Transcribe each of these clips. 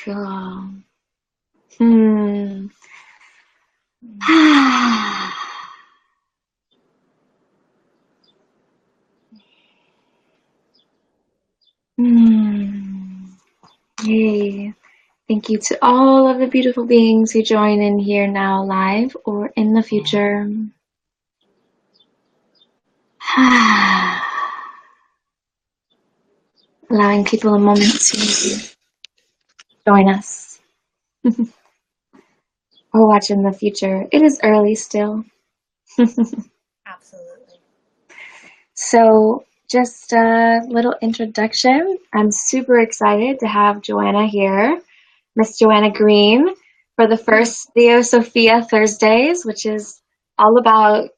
Cool. Hmm. Hmm. Yay. Thank you to all of the beautiful beings who join in here now live or in the future. Allowing people a moment to join us or watch in the future. It is early still. Absolutely. So just a little introduction. I'm super excited to have Joanna here, Miss Joanna Green, for the first Theosophia Thursdays, which is all about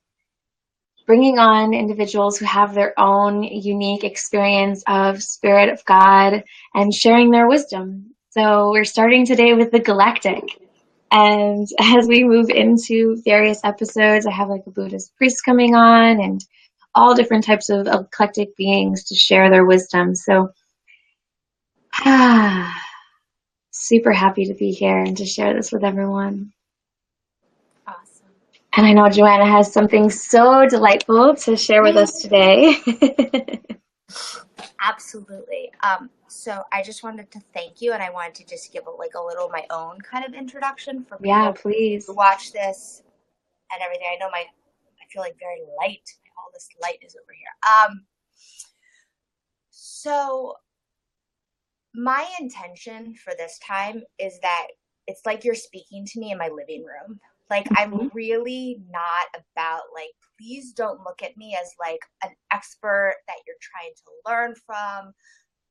bringing on individuals who have their own unique experience of Spirit of God and sharing their wisdom. So we're starting today with the galactic. And as we move into various episodes, I have like a Buddhist priest coming on and all different types of eclectic beings to share their wisdom. So, super happy to be here and to share this with everyone. Awesome. And I know Joanna has something so delightful to share with us today. Absolutely. So I just wanted to thank you, and I wanted to just give a little my own kind of introduction for Yeah, people please. who watch this and everything. I know I feel like very light. All this light is over here. So my intention for this time is that it's like you're speaking to me in my living room. Like, I'm really not about, like, please don't look at me as like an expert that you're trying to learn from.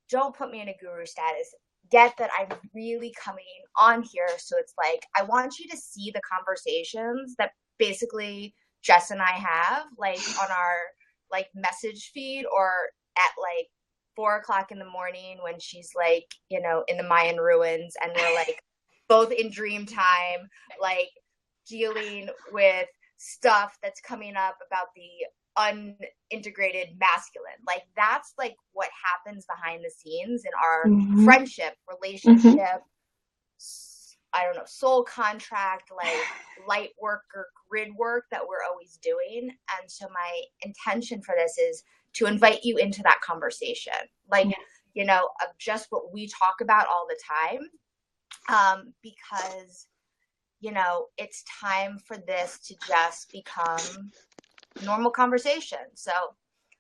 Don't put me in a guru status. Get that I'm really coming on here. So it's like, I want you to see the conversations that basically Jess and I have, like, on our like message feed, or at like 4 o'clock in the morning when she's like, in the Mayan ruins, and we're like both in dream time, like dealing with stuff that's coming up about the unintegrated masculine. Like, that's like what happens behind the scenes in our friendship, relationship, I don't know, soul contract, like light work or grid work that we're always doing. And so my intention for this is to invite you into that conversation, like, of just what we talk about all the time. Because, it's time for this to just become normal conversation. So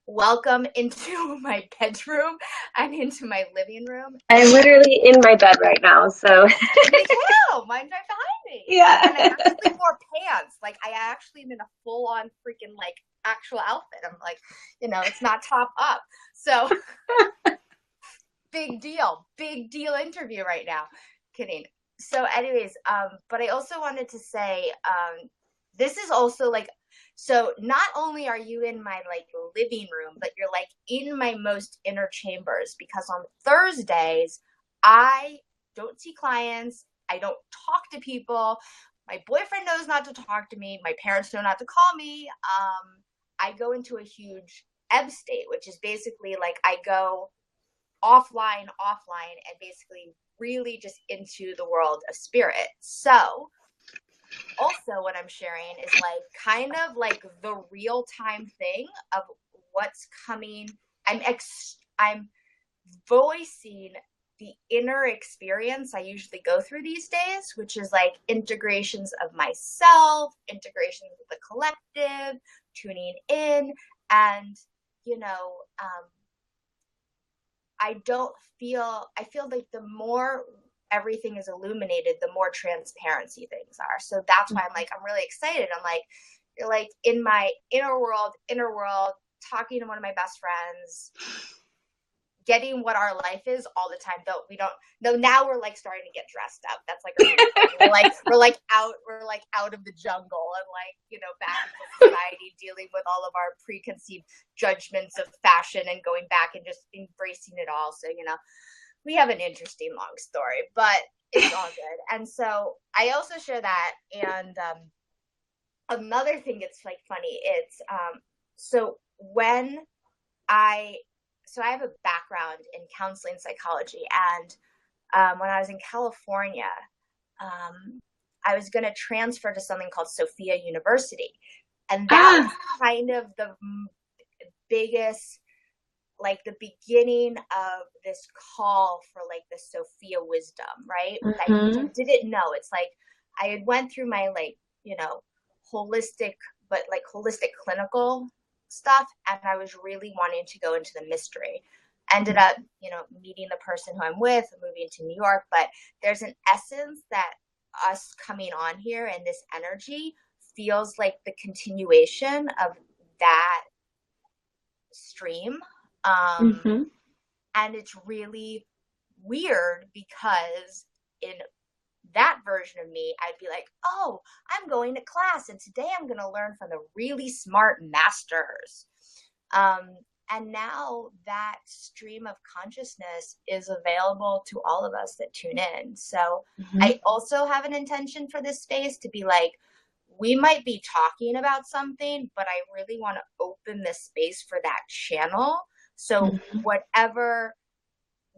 welcome into my bedroom and into my living room. I'm literally in my bed right now, so. Me too. Mine's right behind me. Yeah. And I actually wore pants. Like, I actually am in a full-on freaking, like, actual outfit. I'm like, it's not top up. So big deal interview right now. Kidding. So anyways, but I also wanted to say, this is also like, so not only are you in my like living room, but you're like in my most inner chambers, because on Thursdays, I don't see clients. I don't talk to people. My boyfriend knows not to talk to me. My parents know not to call me. I go into a huge ebb state, which is basically like I go offline, and basically really just into the world of spirit. So also what I'm sharing is like kind of like the real time thing of what's coming. I'm voicing the inner experience I usually go through these days, which is like integrations of myself, integrations with the collective, tuning in, and I feel like the more everything is illuminated, the more transparency things are. So that's why I'm really excited. I'm like, you're like in my inner world, talking to one of my best friends, getting what our life is all the time. Though we don't know, now we're like starting to get dressed up. That's like we're like out of the jungle and like, back into society, dealing with all of our preconceived judgments of fashion and going back and just embracing it all. So, we have an interesting long story, but it's all good. And so I also share that. And another thing that's like funny, it's so when I have a background in counseling psychology, and when I was in California, um, I was going to transfer to something called Sophia University. And that was Ah. kind of the biggest, like the beginning of this call for like the Sophia wisdom, right? Which I Mm-hmm. didn't know. It's like I had went through my like, holistic, but like holistic clinical stuff. And I was really wanting to go into the mystery. Ended up, meeting the person who I'm with, moving to New York. But there's an essence that us coming on here and this energy feels like the continuation of that stream. Um, Mm-hmm. and it's really weird because in that version of me, I'd be like, oh, I'm going to class and today I'm going to learn from the really smart masters. And now that stream of consciousness is available to all of us that tune in. So Mm-hmm. I also have an intention for this space to be like, we might be talking about something, but I really want to open this space for that channel. So whatever,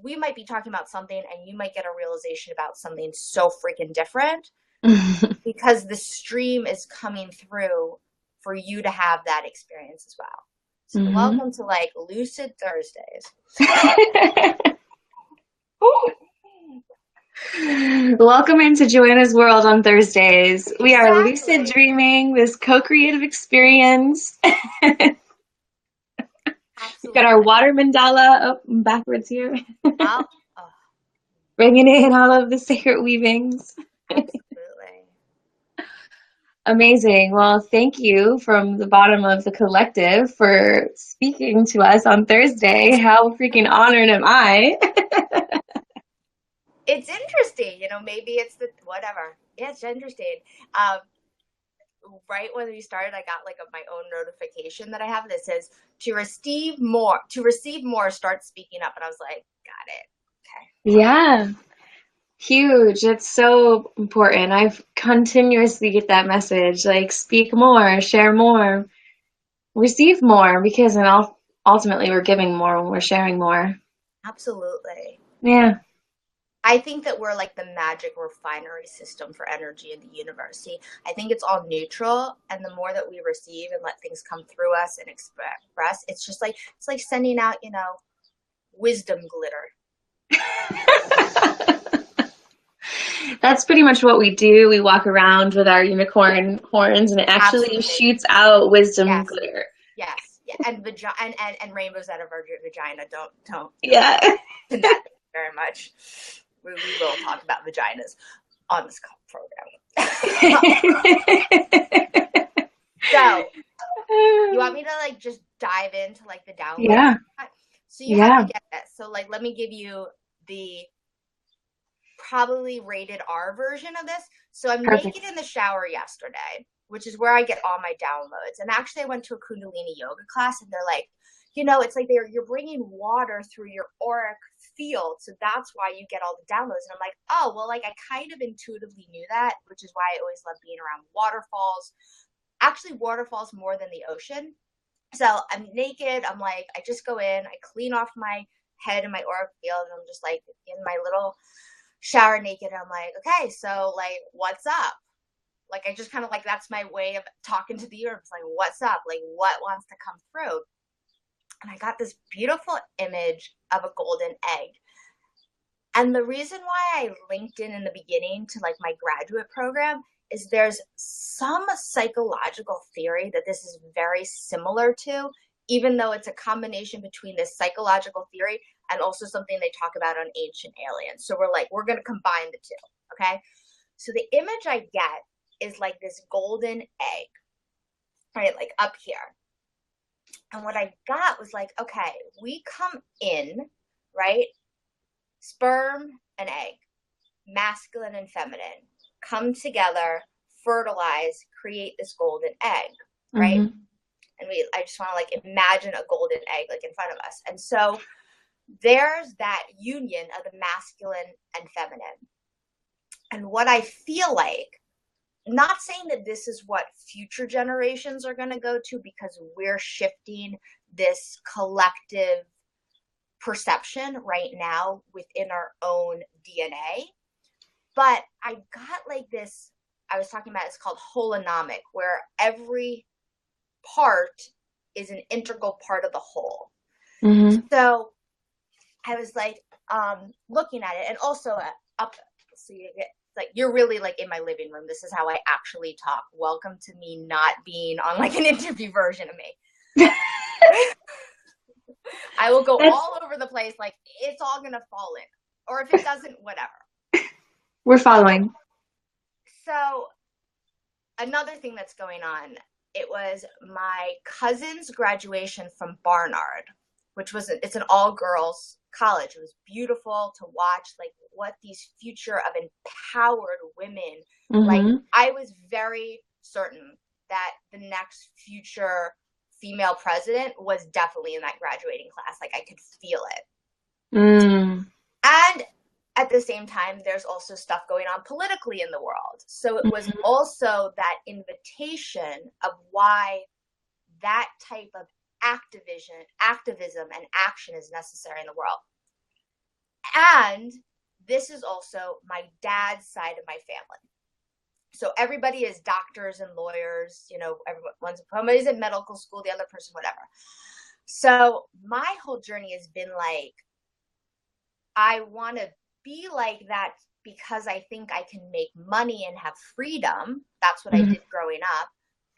we might be talking about something and you might get a realization about something so freaking different Mm-hmm. because the stream is coming through for you to have that experience as well. So Mm-hmm. welcome to like Lucid Thursdays. Welcome into Joanna's world on Thursdays. We are lucid Exactly. dreaming, this co-creative experience. We've got our Absolutely. water mandala up and backwards here, Oh, oh, bringing in all of the sacred weavings. absolutely. Amazing. Well, thank you from the bottom of the collective for speaking to us on Thursday. How freaking honored am I? It's interesting, maybe it's the whatever. Yeah, it's interesting. Um, right when we started, I got like my own notification that I have that says to receive more, start speaking up. And I was like, got it. Okay. Wow. Yeah, huge. It's so important. I've continuously get that message like speak more, share more, receive more because ultimately we're giving more when we're sharing more. Absolutely. Yeah. I think that we're like the magic refinery system for energy in the universe. See, I think it's all neutral, and the more that we receive and let things come through us and express, it's like sending out, wisdom glitter. That's pretty much what we do. We walk around with our unicorn horns and it actually Absolutely. shoots out wisdom Yes. glitter. Yes. Yeah. And rainbows out of our vagina. Don't Yeah. mention that very much. We will talk about vaginas on this program. So you want me to like just dive into like the download? Yeah. So you have to Yeah. get this. So like let me give you the probably rated R version of this. So I'm naked Perfect. in the shower yesterday, which is where I get all my downloads. And actually, I went to a Kundalini yoga class, and they're like, it's like you're bringing water through your auric field, so that's why you get all the downloads. And I'm like, oh, well, like I kind of intuitively knew that, which is why I always love being around waterfalls. Actually, waterfalls more than the ocean. So I'm naked. I'm like, I just go in, I clean off my head and my auric field, and I'm just like in my little shower naked. And I'm like, okay, so like, what's up? Like, I just kind of like, that's my way of talking to the universe. Like, what's up? Like, what wants to come through? And I got this beautiful image of a golden egg. And the reason why I linked in the beginning to like my graduate program is there's some psychological theory that this is very similar to, even though it's a combination between this psychological theory and also something they talk about on Ancient Aliens. So we're going to combine the two. Okay. So the image I get is like this golden egg, right? Like up here. And what I got was like, okay, we come in, right? Sperm and egg, masculine and feminine, come together, fertilize, create this golden egg, right? Mm-hmm. And I just want to like imagine a golden egg like in front of us. And so there's that union of the masculine and feminine. And what I feel like, not saying that this is what future generations are going to go to because we're shifting this collective perception right now within our own DNA. But I got like this, I was talking about, it's called holonomic, where every part is an integral part of the whole. Mm-hmm. So I was like looking at it, and also up, so you get like, you're really like in my living room. This is how I actually talk. Welcome to me not being on like an interview version of me. I will go all over the place, like it's all gonna fall in, or if it doesn't, whatever. We're following. So another thing that's going on, it was my cousin's graduation from Barnard, which was it's an all girls college. It was beautiful to watch, like what these future of empowered women, like I was very certain that the next future female president was definitely in that graduating class. Like I could feel it. And at the same time, there's also stuff going on politically in the world. So it was also that invitation of why that type of activism and action is necessary in the world. And this is also my dad's side of my family. So everybody is doctors and lawyers, you know, somebody's in medical school, the other person, whatever. So my whole journey has been like, I want to be like that because I think I can make money and have freedom. That's what I did growing up.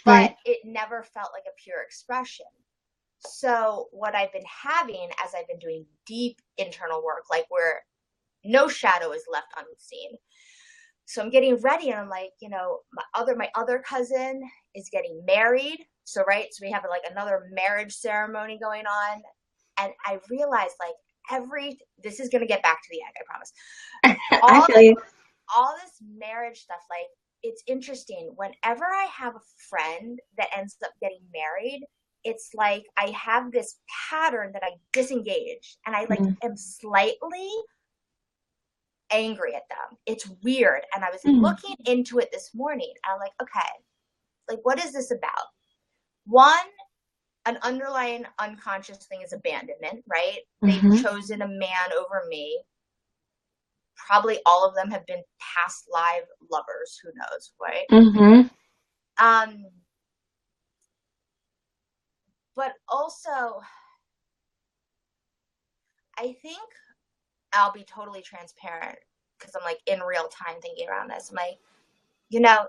But it never felt like a pure expression. So what I've been having as I've been doing deep internal work, like where no shadow is left unseen. So I'm getting ready and I'm like, you know, my other cousin is getting married. So, right. So we have like another marriage ceremony going on. And I realized like this is going to get back to the egg, I promise. All this marriage stuff, like it's interesting. Whenever I have a friend that ends up getting married, it's like I have this pattern that I disengage and I like am slightly angry at them. It's weird. And I was looking into it this morning. And I'm like, okay, like what is this about? One, an underlying unconscious thing is abandonment, right? They've chosen a man over me. Probably all of them have been past live lovers. Who knows, right? But also, I think I'll be totally transparent because I'm like in real time thinking around this. I'm like, you know,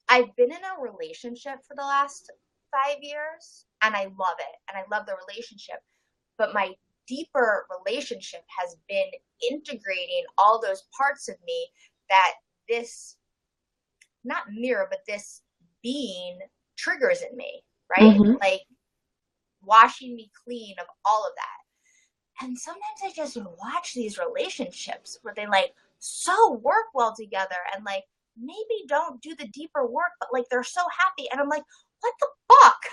I've been in a relationship for the last 5 years and I love it. And I love the relationship. But my deeper relationship has been integrating all those parts of me that this, not mirror, but this being triggers in me, right? Like washing me clean of all of that. And sometimes I just watch these relationships where they like so work well together and like maybe don't do the deeper work, but like they're so happy. And I'm like, what the fuck?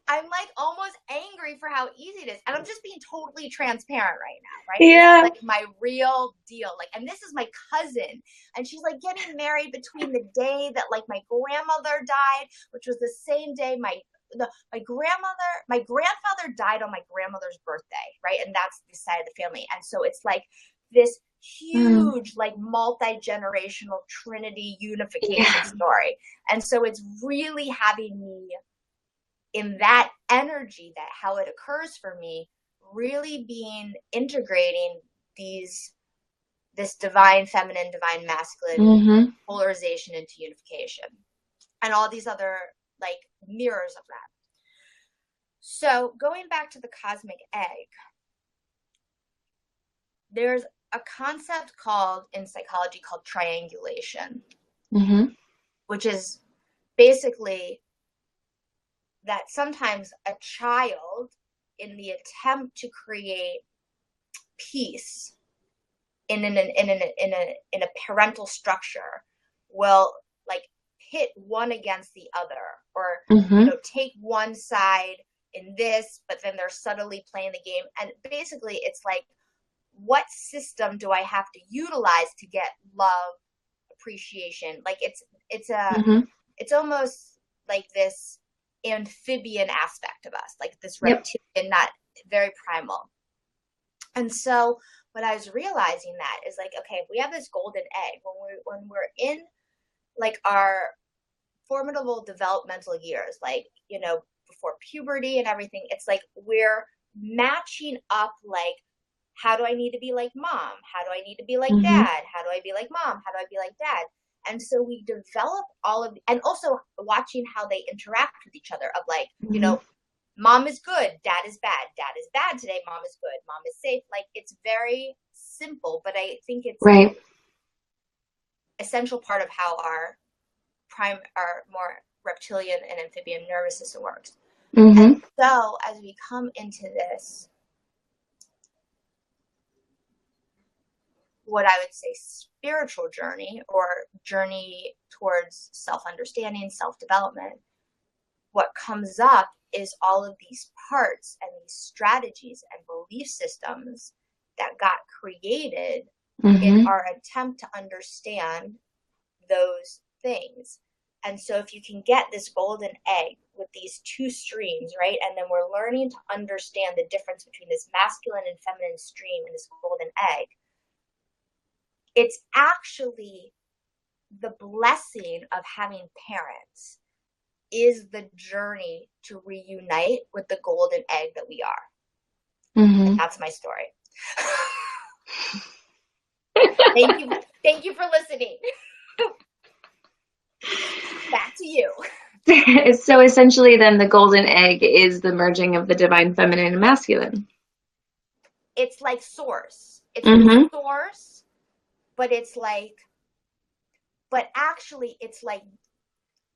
I'm like almost angry for how easy it is. And I'm just being totally transparent right now, right? Yeah. This is like my real deal. Like, and this is my cousin. And she's like getting married between the day that like my grandmother died, which was the same day my grandfather died on my grandmother's birthday, right? And that's the side of the family. And so it's like this huge, like multi-generational Trinity unification story. And so it's really having me in that energy, that how it occurs for me, really being integrating this divine feminine, divine masculine polarization into unification and all these other like mirrors of that. So going back to the cosmic egg, there's a concept in psychology called triangulation, which is basically that sometimes a child, in the attempt to create peace in a parental structure, will like pit one against the other, or you know, take one side in this, but then they're subtly playing the game. And basically, it's like, what system do I have to utilize to get love, appreciation? Like it's almost like this amphibian aspect of us, like this Yep. reptilian, not very primal. And so what I was realizing that is like, okay, if we have this golden egg, when we're in like our formidable developmental years, like, you know, before puberty and everything, it's like we're matching up, like, how do I need to be like mom? How do I need to be like Mm-hmm. dad? How do I be like mom? How do I be like dad? And so we develop all of, and also watching how they interact with each other of like, you Mm-hmm. know, mom is good, dad is bad, dad is bad today, mom is good, mom is safe. Like, it's very simple, but I think it's Right. essential part of how our more reptilian and amphibian nervous system works. And Mm-hmm. so as we come into this, what I would say spiritual journey, or journey towards self-understanding, self-development, what comes up is all of these parts and these strategies and belief systems that got created in Mm-hmm. our attempt to understand those things. And so if you can get this golden egg with these two streams, right? And then we're learning to understand the difference between this masculine and feminine stream in this golden egg. It's actually the blessing of having parents is the journey to reunite with the golden egg that we are. And Mm-hmm. that's my story. Thank you for listening. Back to you. So essentially, then the golden egg is the merging of the divine feminine and masculine. It's like source. It's the Mm-hmm. source, but it's like, but actually, it's like,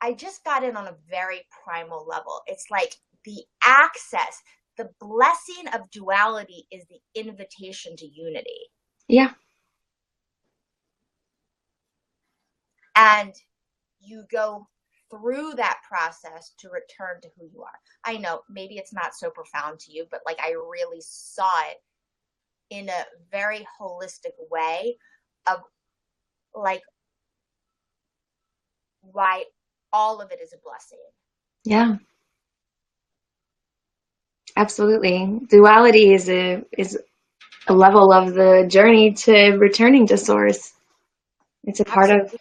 I just got in on a very primal level. It's like the access, the blessing of duality is the invitation to unity. Yeah. And you go through that process to return to who you are. I know maybe it's not so profound to you, but like I really saw it in a very holistic way of like why all of it is a blessing. Yeah. Absolutely. Duality is a level of the journey to returning to source. It's a part of Absolutely.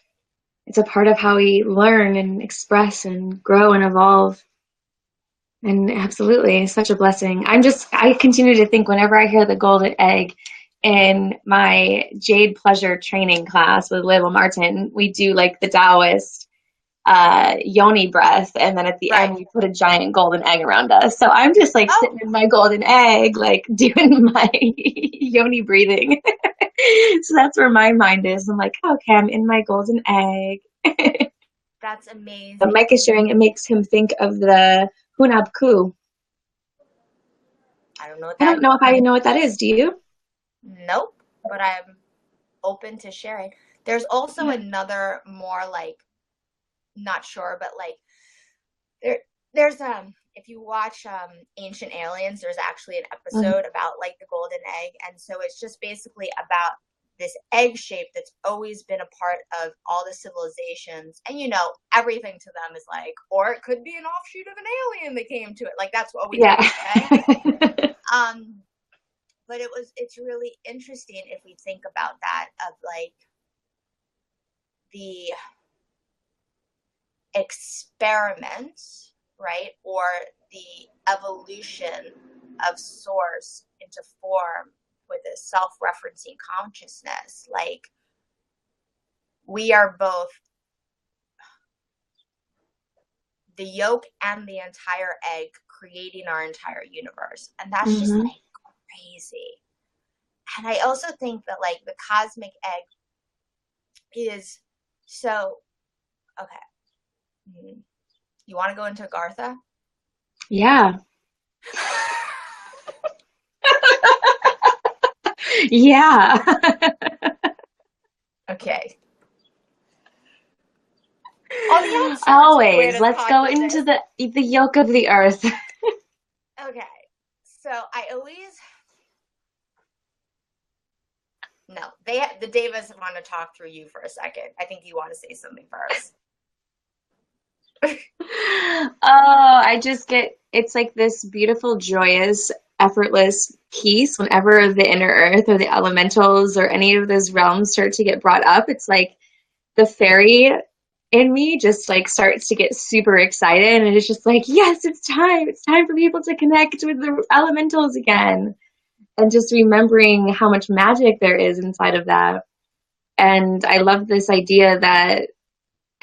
it's a part of how we learn and express and grow and evolve. And absolutely, it's such a blessing. I continue to think whenever I hear the golden egg in my Jade Pleasure training class with Layla Martin, we do like the Taoist yoni breath, and then at the Right. end we put a giant golden egg around us. So I'm just like Oh, sitting in my golden egg, like doing my yoni breathing. So that's where my mind is. I'm like, okay, I'm in my golden egg. that's But amazing. Mike is sharing it makes him think of the Hunab Ku. I don't know what I that don't is. know if I know what that is. Do you? Nope. But I'm open to sharing. There's also Yeah. another more like, not sure, but like there there's if you watch Ancient Aliens, there's actually an Mhm. episode about like the golden egg, and so it's just basically about this egg shape that's always been a part of all the civilizations, and you know everything to them is like, or it could be an offshoot of an alien that came to it, like that's always what Yeah. they say. um but it's really interesting if we think about that, of like the experiment, right? Or the evolution of source into form with a self-referencing consciousness. Like, we are both the yolk and the entire egg creating our entire universe. And that's just Hmm. like crazy. And I also think that like the cosmic egg is so okay. You want to go into Gartha? Yeah. Yeah. Okay. On the outskirts of Always. Joanna's Let's go into consciousness. the yolk of the earth. Okay. So I always no. The Davis want to talk through you for a second. I think you want to say something first. Oh, I just get it's like this beautiful, joyous, effortless peace whenever the inner earth or the elementals or any of those realms start to get brought up. It's like the fairy in me just like starts to get super excited and it's just like, yes, it's time. It's time for people to connect with the elementals again. And just remembering how much magic there is inside of that. And I love this idea that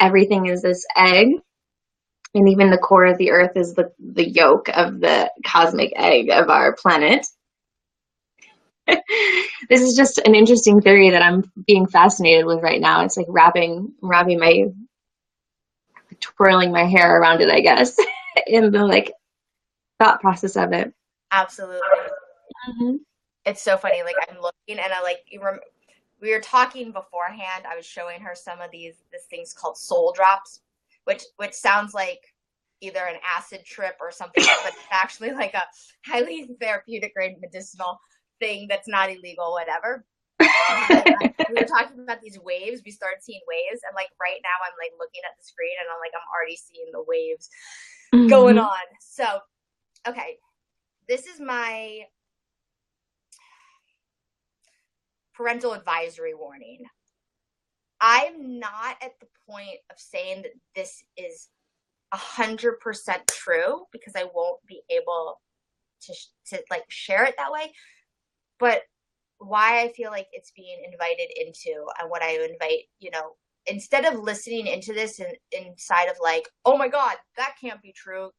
everything is this egg, and even the core of the earth is the yolk of the cosmic egg of our planet. This is just an interesting theory that I'm being fascinated with right now. It's like wrapping my twirling my hair around it, I guess, in the like thought process of it. Absolutely. Mm-hmm. It's so funny. Like I'm looking and I like we were talking beforehand. I was showing her some of these things called soul drops, which sounds like either an acid trip or something, but it's actually like a highly therapeutic grade medicinal thing that's not illegal, whatever. We were talking about these waves. We started seeing waves, and like right now, I'm like looking at the screen, and I'm already seeing the waves going Mm-hmm. on. So, okay, this is my parental advisory warning. I'm not at the point of saying that this is 100% true because I won't be able to like share it that way. But why I feel like it's being invited into and what I invite, instead of listening into this and inside of like, oh my God, that can't be true,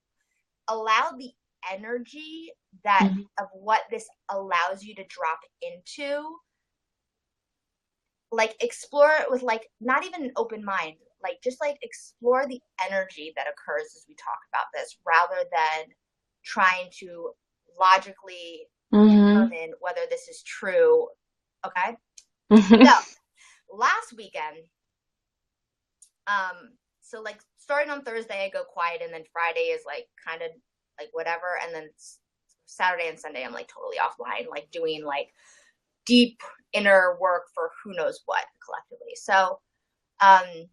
allow the energy that Mm-hmm. of what this allows you to drop into, like explore it with like not even an open mind, like just like explore the energy that occurs as we talk about this rather than trying to logically Mm-hmm. determine whether this is true. Okay. Mm-hmm. So last weekend, so like starting on Thursday I go quiet, and then Friday is like kind of like whatever, and then Saturday and Sunday I'm like totally offline, like doing like deep inner work for who knows what collectively. So um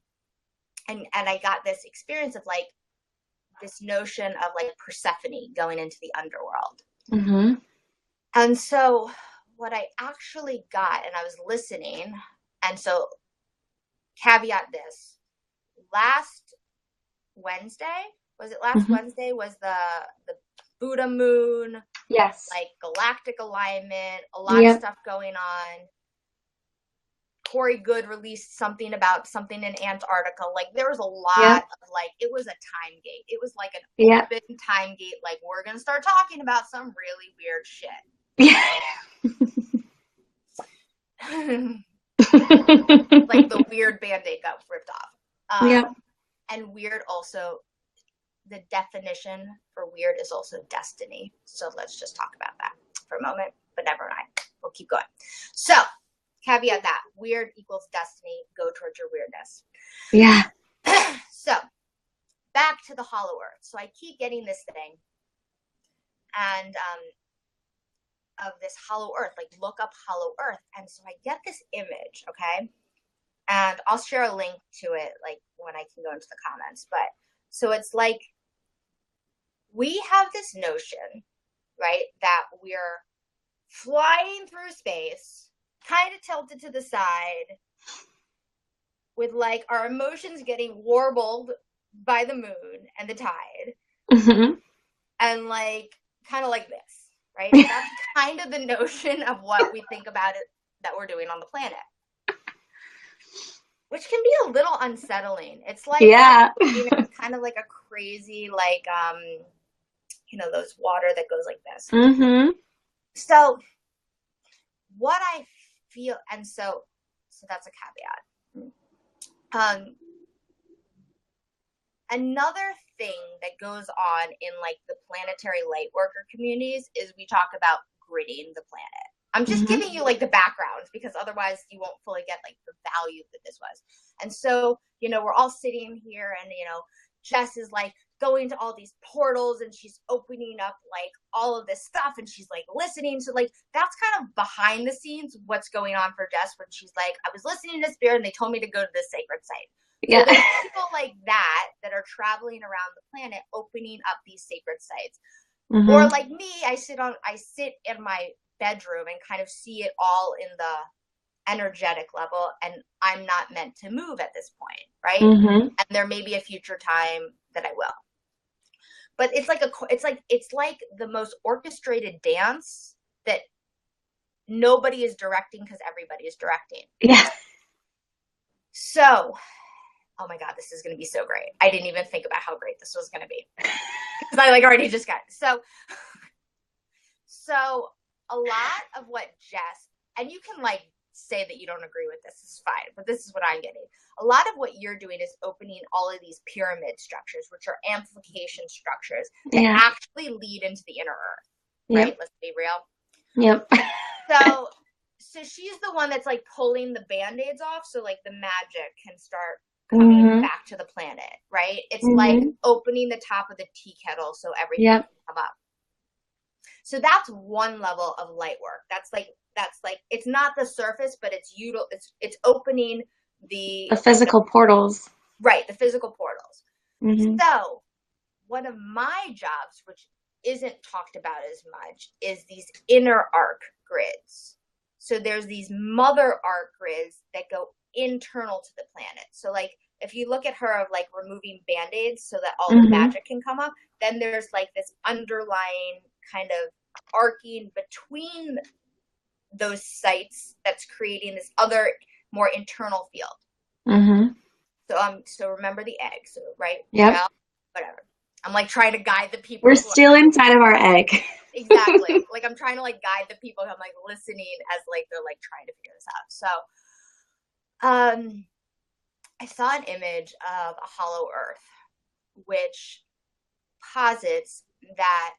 and I got this experience of like this notion of like Persephone going into the underworld. Mm-hmm. And so what I actually got, and I was listening, and so caveat this, last Wednesday, was it last Mm-hmm. Wednesday was the Buddha moon, Yes. like galactic alignment, a lot of Yep. stuff going on. Corey Good released something about something in Antarctica. Like there was a lot Yep. of like, it was a time gate. It was like an Yep. open time gate. Like we're gonna start talking about some really weird shit. Yeah. Like the weird band-aid got ripped off. Yep. And weird also, the definition for weird is also destiny. So let's just talk about that for a moment, but never mind. We'll keep going. So caveat that weird equals destiny. Go towards your weirdness. Yeah. So back to the hollow earth. So I keep getting this thing and of this hollow earth, like look up hollow earth. And so I get this image, okay? And I'll share a link to it like when I can go into the comments. But so it's like we have this notion, right, that we're flying through space, kind of tilted to the side, with like our emotions getting warbled by the moon and the tide, Mm-hmm. and like kind of like this, right? That's kind of the notion of what we think about it that we're doing on the planet, which can be a little unsettling. It's like Yeah. kind of like a crazy like those water that goes like this. Mm-hmm. So what I feel, and so that's a caveat. Another thing that goes on in like the planetary light worker communities is we talk about gridding the planet. I'm just Mm-hmm. giving you like the background because otherwise you won't fully get like the value that this was. And so, we're all sitting here and, Jess is like going to all these portals and she's opening up like all of this stuff and she's like listening. So like that's kind of behind the scenes what's going on for Jess when she's like, I was listening to Spirit and they told me to go to this sacred site. So Yeah. there's people like that are traveling around the planet opening up these sacred sites. Or like me, I sit in my bedroom and kind of see it all in the energetic level, and I'm not meant to move at this point, right? And there may be a future time that I will. But it's like the most orchestrated dance that nobody is directing because everybody is directing. Yeah. So, oh my God, this is going to be so great. I didn't even think about how great this was going to be because I like already just got it. So a lot of what Jess, and you can like say that you don't agree with this, is fine, but this is what I'm getting. A lot of what you're doing is opening all of these pyramid structures, which are amplification structures that actually lead into the inner earth, right? Let's be real. Yep. So she's the one that's like pulling the band-aids off so like the magic can start coming back to the planet, right? It's like opening the top of the tea kettle so everything can come up. So that's one level of light work. That's like it's not the surface, but it's opening the physical portals. Right, the physical portals. So one of my jobs, which isn't talked about as much, is these inner arc grids. So there's these mother arc grids that go internal to the planet. So like if you look at her of like removing band-aids so that all the magic can come up, then there's like this underlying kind of arcing between those sites that's creating this other more internal field. So remember the egg, so right? Yeah. Well, whatever. I'm like trying to guide the people. We're still inside of our egg. Exactly. Like I'm trying to like guide the people who I'm like listening as like they're like trying to figure this out. So I saw an image of a hollow earth, which posits that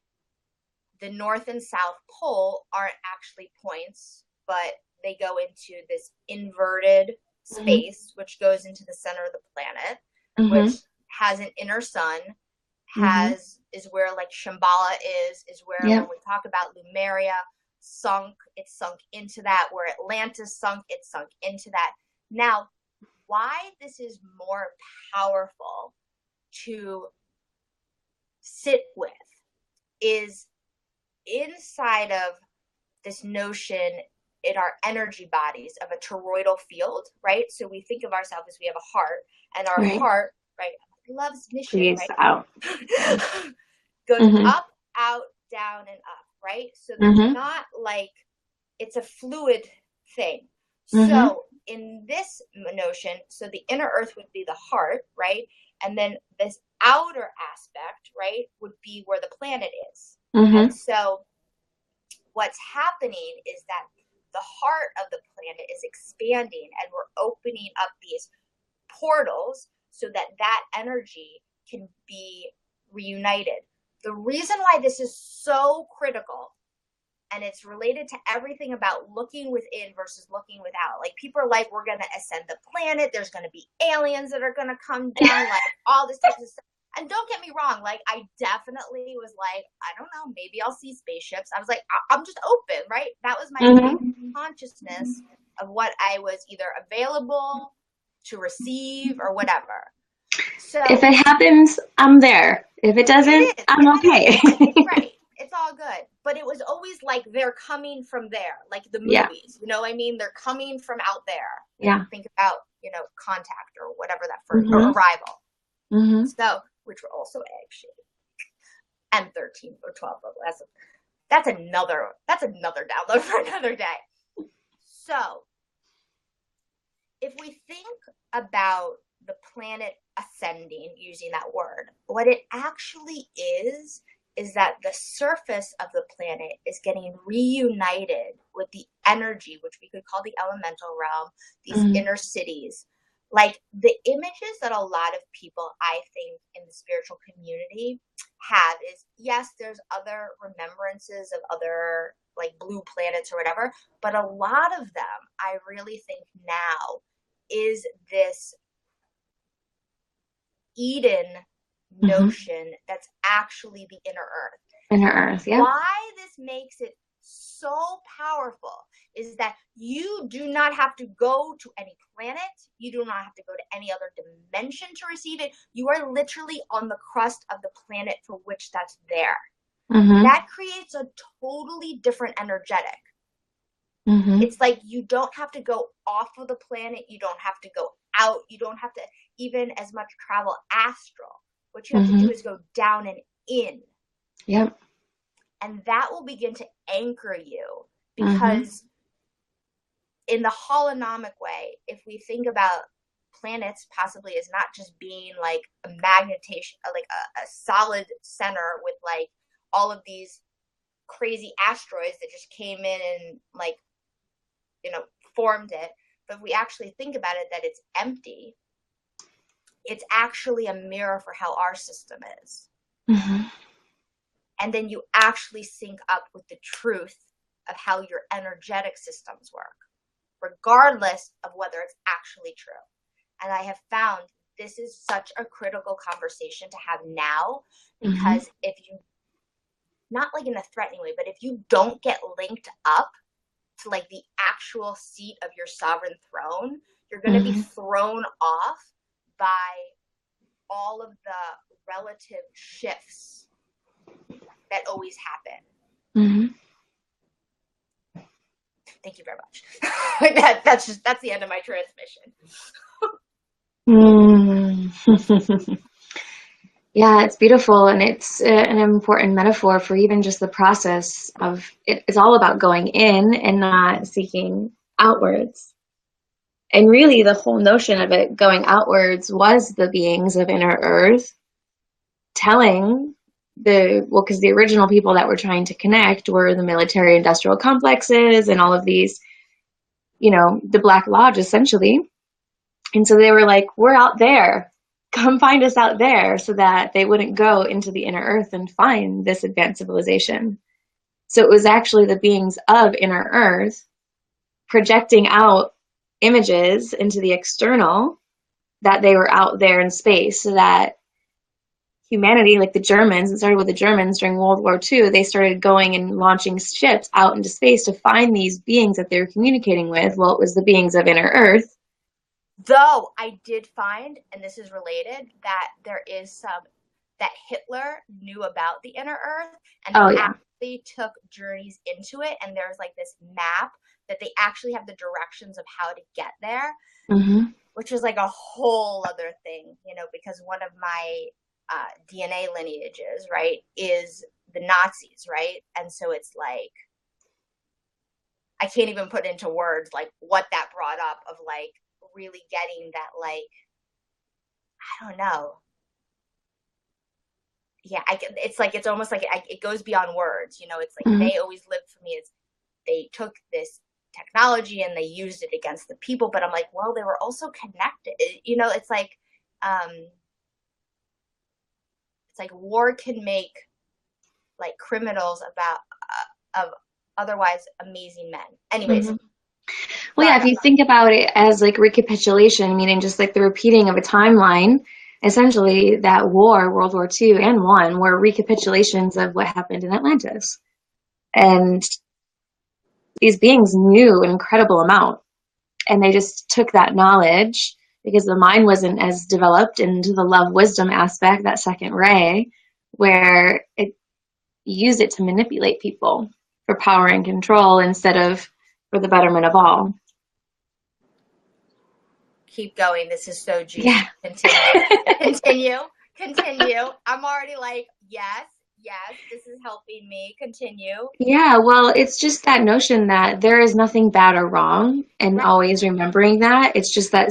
the North and South Pole aren't actually points, but they go into this inverted space, which goes into the center of the planet, which has an inner sun, is where like Shambhala is where when we talk about Lemuria it's sunk into that, where Atlantis sunk, it sunk into that. Now, why this is more powerful to sit with is inside of this notion in our energy bodies of a toroidal field, right? So we think of ourselves as we have a heart, and our heart, right, loves mission, right? Out. Goes up, out, down, and up, right? So there's not like, it's a fluid thing. So in this notion, so the inner earth would be the heart, right? And then this outer aspect, right, would be where the planet is. And so what's happening is that the heart of the planet is expanding, and we're opening up these portals so that that energy can be reunited. The reason why this is so critical, and it's related to everything about looking within versus looking without. Like people are like, we're going to ascend the planet. There's going to be aliens that are going to come down, like all this type of stuff. And don't get me wrong, like I definitely was like, I don't know, maybe I'll see spaceships. I was like, I'm just open, right? That was my consciousness of what I was either available to receive or whatever. So if it happens, I'm there. If it doesn't, I'm okay. Right. It's all good. But it was always like they're coming from there, like the movies. You know what I mean? They're coming from out there. Yeah. Think about, Contact or whatever that first, or Arrival. So, which were also egg-shaped. And 13 or 12 level. That's another download for another day. So, if we think about the planet ascending, using that word, what it actually is that the surface of the planet is getting reunited with the energy, which we could call the elemental realm, these inner cities. Like the images that a lot of people, I think, in the spiritual community have is, yes, there's other remembrances of other like blue planets or whatever, but a lot of them, I really think now, is this Eden notion that's actually the inner earth. Inner earth, yeah. Why this makes it so powerful is that you do not have to go to any planet. You do not have to go to any other dimension to receive it. You are literally on the crust of the planet for which that's there. Mm-hmm. That creates a totally different energetic. Mm-hmm. It's like you don't have to go off of the planet. You don't have to go out. You don't have to even as much travel astral. What you have to do is go down and in. Yep. And that will begin to anchor you, because in the holonomic way, if we think about planets possibly as not just being like a magnetation, like a solid center with like all of these crazy asteroids that just came in and like, formed it. But if we actually think about it, that it's empty, it's actually a mirror for how our system is. Mm-hmm. And then you actually sync up with the truth of how your energetic systems work, regardless of whether it's actually true. And I have found this is such a critical conversation to have now, because if you, not like in a threatening way, but if you don't get linked up to like the actual seat of your sovereign throne, you're going to be thrown off by all of the relative shifts that always happen. Thank you very much. That's the end of my transmission. Yeah, it's beautiful, and it's an important metaphor for even just the process of it. It's all about going in and not seeking outwards. And really, the whole notion of it going outwards was the beings of inner earth telling because the original people that were trying to connect were the military industrial complexes and all of these, the Black Lodge essentially. And so they were like, we're out there. Come find us out there, so that they wouldn't go into the inner earth and find this advanced civilization. So it was actually the beings of inner earth projecting out images into the external that they were out there in space, so that humanity, like the Germans, it started with the Germans during World War II, they started going and launching ships out into space to find these beings that they were communicating with. Well, it was the beings of inner earth. Though I did find, and this is related, that there is some that Hitler knew about the inner earth, and they actually took journeys into it, and there's like this map that they actually have the directions of how to get there, which is like a whole other thing, because one of my DNA lineages, right, is the Nazis, right? And so it's like, I can't even put into words like what that brought up of like really getting that, like, I don't know. Yeah, it's like, it's almost like it goes beyond words, it's like they always lived for me as they took this technology and they used it against the people, but I'm like, well, they were also connected, it's like war can make like criminals of otherwise amazing men. Anyways. Well, yeah, if you think about it as like recapitulation, meaning just like the repeating of a timeline, essentially that war, World War II and I, were recapitulations of what happened in Atlantis. And these beings knew an incredible amount, and they just took that knowledge because the mind wasn't as developed into the love wisdom aspect, that second ray, where it used it to manipulate people for power and control instead of for the betterment of all. Keep going. This is so juicy. Yeah. Continue. I'm already like, yes, this is helping me. Continue. Yeah, well, it's just that notion that there is nothing bad or wrong, and always remembering that. It's just that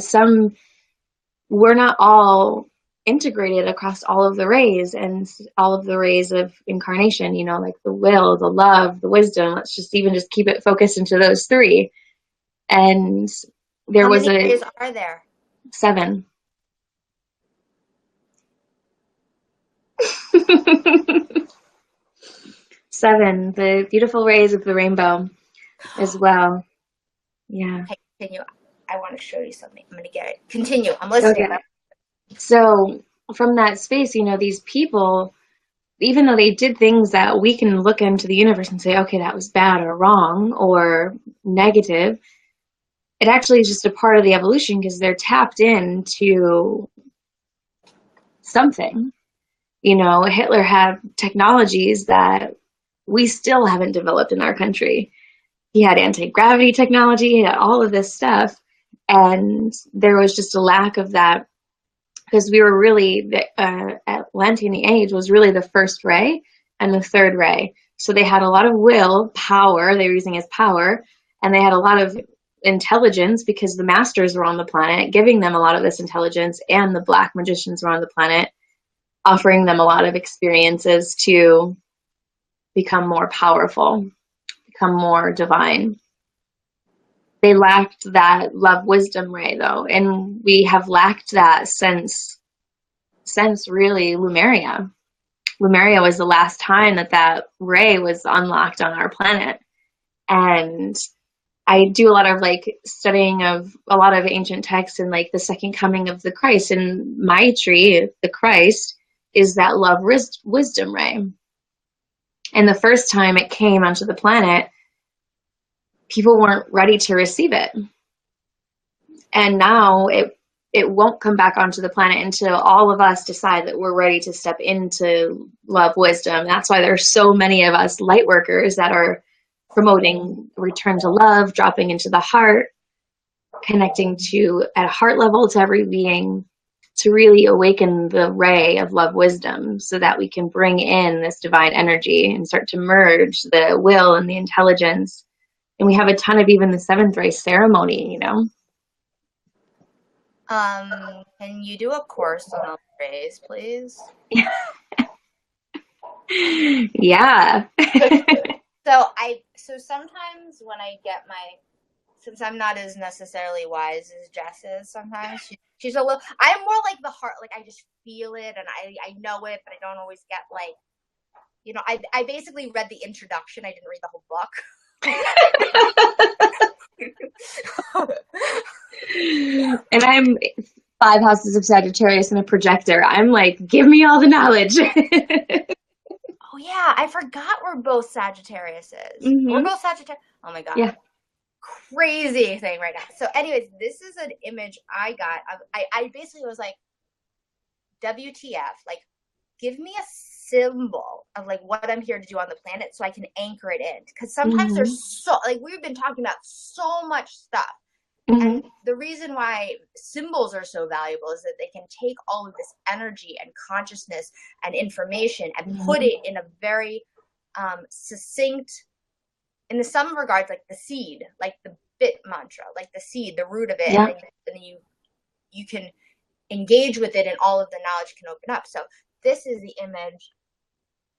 we're not all integrated across all of the rays and all of the rays of incarnation, like the will, the love, the wisdom. Let's just keep it focused into those three. And there How was many rays are there? 7. Seven, the beautiful rays of the rainbow as well. Yeah. Okay, continue. I want to show you something. I'm going to get it. Continue. I'm listening. Okay. So from that space, these people, even though they did things that we can look into the universe and say, okay, that was bad or wrong or negative, it actually is just a part of the evolution because they're tapped into something. You know, Hitler had technologies that we still haven't developed in our country. He had anti-gravity technology, he had all of this stuff, and there was just a lack of that because we were really, Atlantean age was really the first ray and the third ray. So they had a lot of will, power, they were using as power, and they had a lot of intelligence because the masters were on the planet, giving them a lot of this intelligence, and the black magicians were on the planet, offering them a lot of experiences to become more powerful, become more divine. They lacked that love wisdom ray though, and we have lacked that since really Lumeria. Lumeria was the last time that ray was unlocked on our planet. And I do a lot of like studying of a lot of ancient texts and like the second coming of the Christ, and my tree, the Christ, is that love wisdom ray. And the first time it came onto the planet, people weren't ready to receive it. And now it won't come back onto the planet until all of us decide that we're ready to step into love wisdom. That's why there's so many of us light workers that are promoting return to love, dropping into the heart, connecting to at a heart level to every being, to really awaken the ray of love wisdom so that we can bring in this divine energy and start to merge the will and the intelligence. And we have a ton of even the seventh ray ceremony, you know. Can you do a course on those rays, please? Yeah. So sometimes when I get since I'm not as necessarily wise as Jess is, sometimes she's a little. I'm more like the heart, like I just feel it and I know it, but I don't always get like, you know. I basically read the introduction. I didn't read the whole book. And I'm 5 houses of Sagittarius and a projector. I'm like, give me all the knowledge. Oh yeah, I forgot we're both Sagittariuses. Mm-hmm. We're both Sagittarius. Oh my god. Yeah. Crazy thing right now. So anyways, this is an image I got. I basically was like, WTF, like give me a symbol of like what I'm here to do on the planet so I can anchor it in. Because sometimes there's so, like we've been talking about so much stuff. And the reason why symbols are so valuable is that they can take all of this energy and consciousness and information and put it in a very succinct, in some regards, like the seed, like the bit mantra, like the seed, the root of it, and then you can engage with it, and all of the knowledge can open up. So this is the image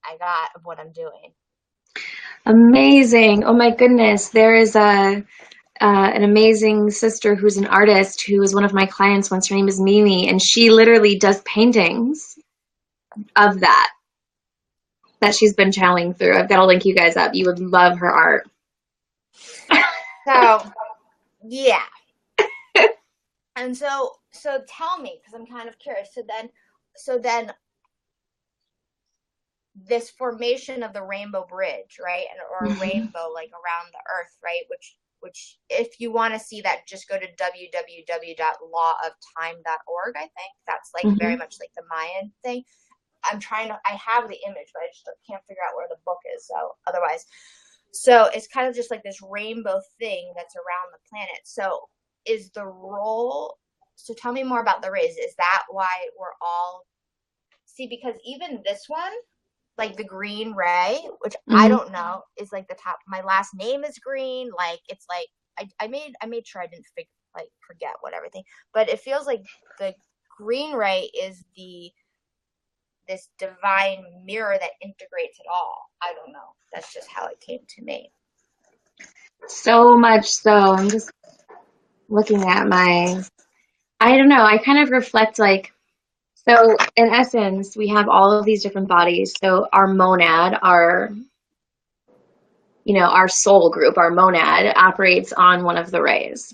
I got of what I'm doing. Amazing. Oh my goodness. There is an amazing sister who's an artist who was one of my clients once. Her name is Mimi, and she literally does paintings of that she's been channeling through. I've got to link you guys up. You would love her art. So, yeah. And so tell me, because I'm kind of curious. So then this formation of the rainbow bridge, right? Or a rainbow like around the earth, right? Which if you want to see that, just go to www.lawoftime.org. I think that's like very much like the Mayan thing. I have the image, but I just can't figure out where the book is. So it's kind of just like this rainbow thing that's around the planet. So tell me more about the rays. Is that why we're all, because even this one, like the green ray, which I don't know, is like the top. My last name is Green. Like it's like I made sure I didn't forget what everything. But it feels like the green ray is this divine mirror that integrates it all. I don't know. That's just how it came to me. So much so. I'm just looking at I don't know. I kind of reflect like. So in essence, we have all of these different bodies. So our monad, our soul group, our monad operates on one of the rays.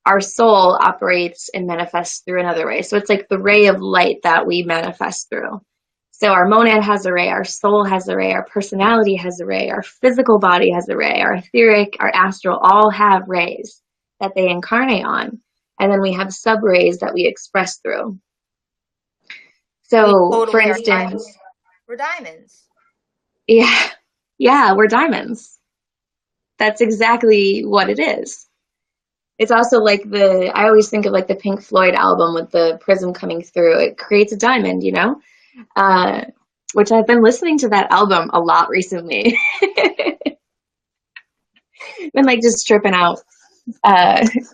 Our soul operates and manifests through another ray. So it's like the ray of light that we manifest through. So our monad has a ray, our soul has a ray, our personality has a ray, our physical body has a ray, our etheric, our astral all have rays that they incarnate on. And then we have sub-rays that we express through. So, for totally are instance, diamonds. We're diamonds. yeah, we're diamonds. That's exactly what it is. It's also like I always think of like the Pink Floyd album with the prism coming through. It creates a diamond, you know? Which I've been listening to that album a lot recently. Been like just tripping out,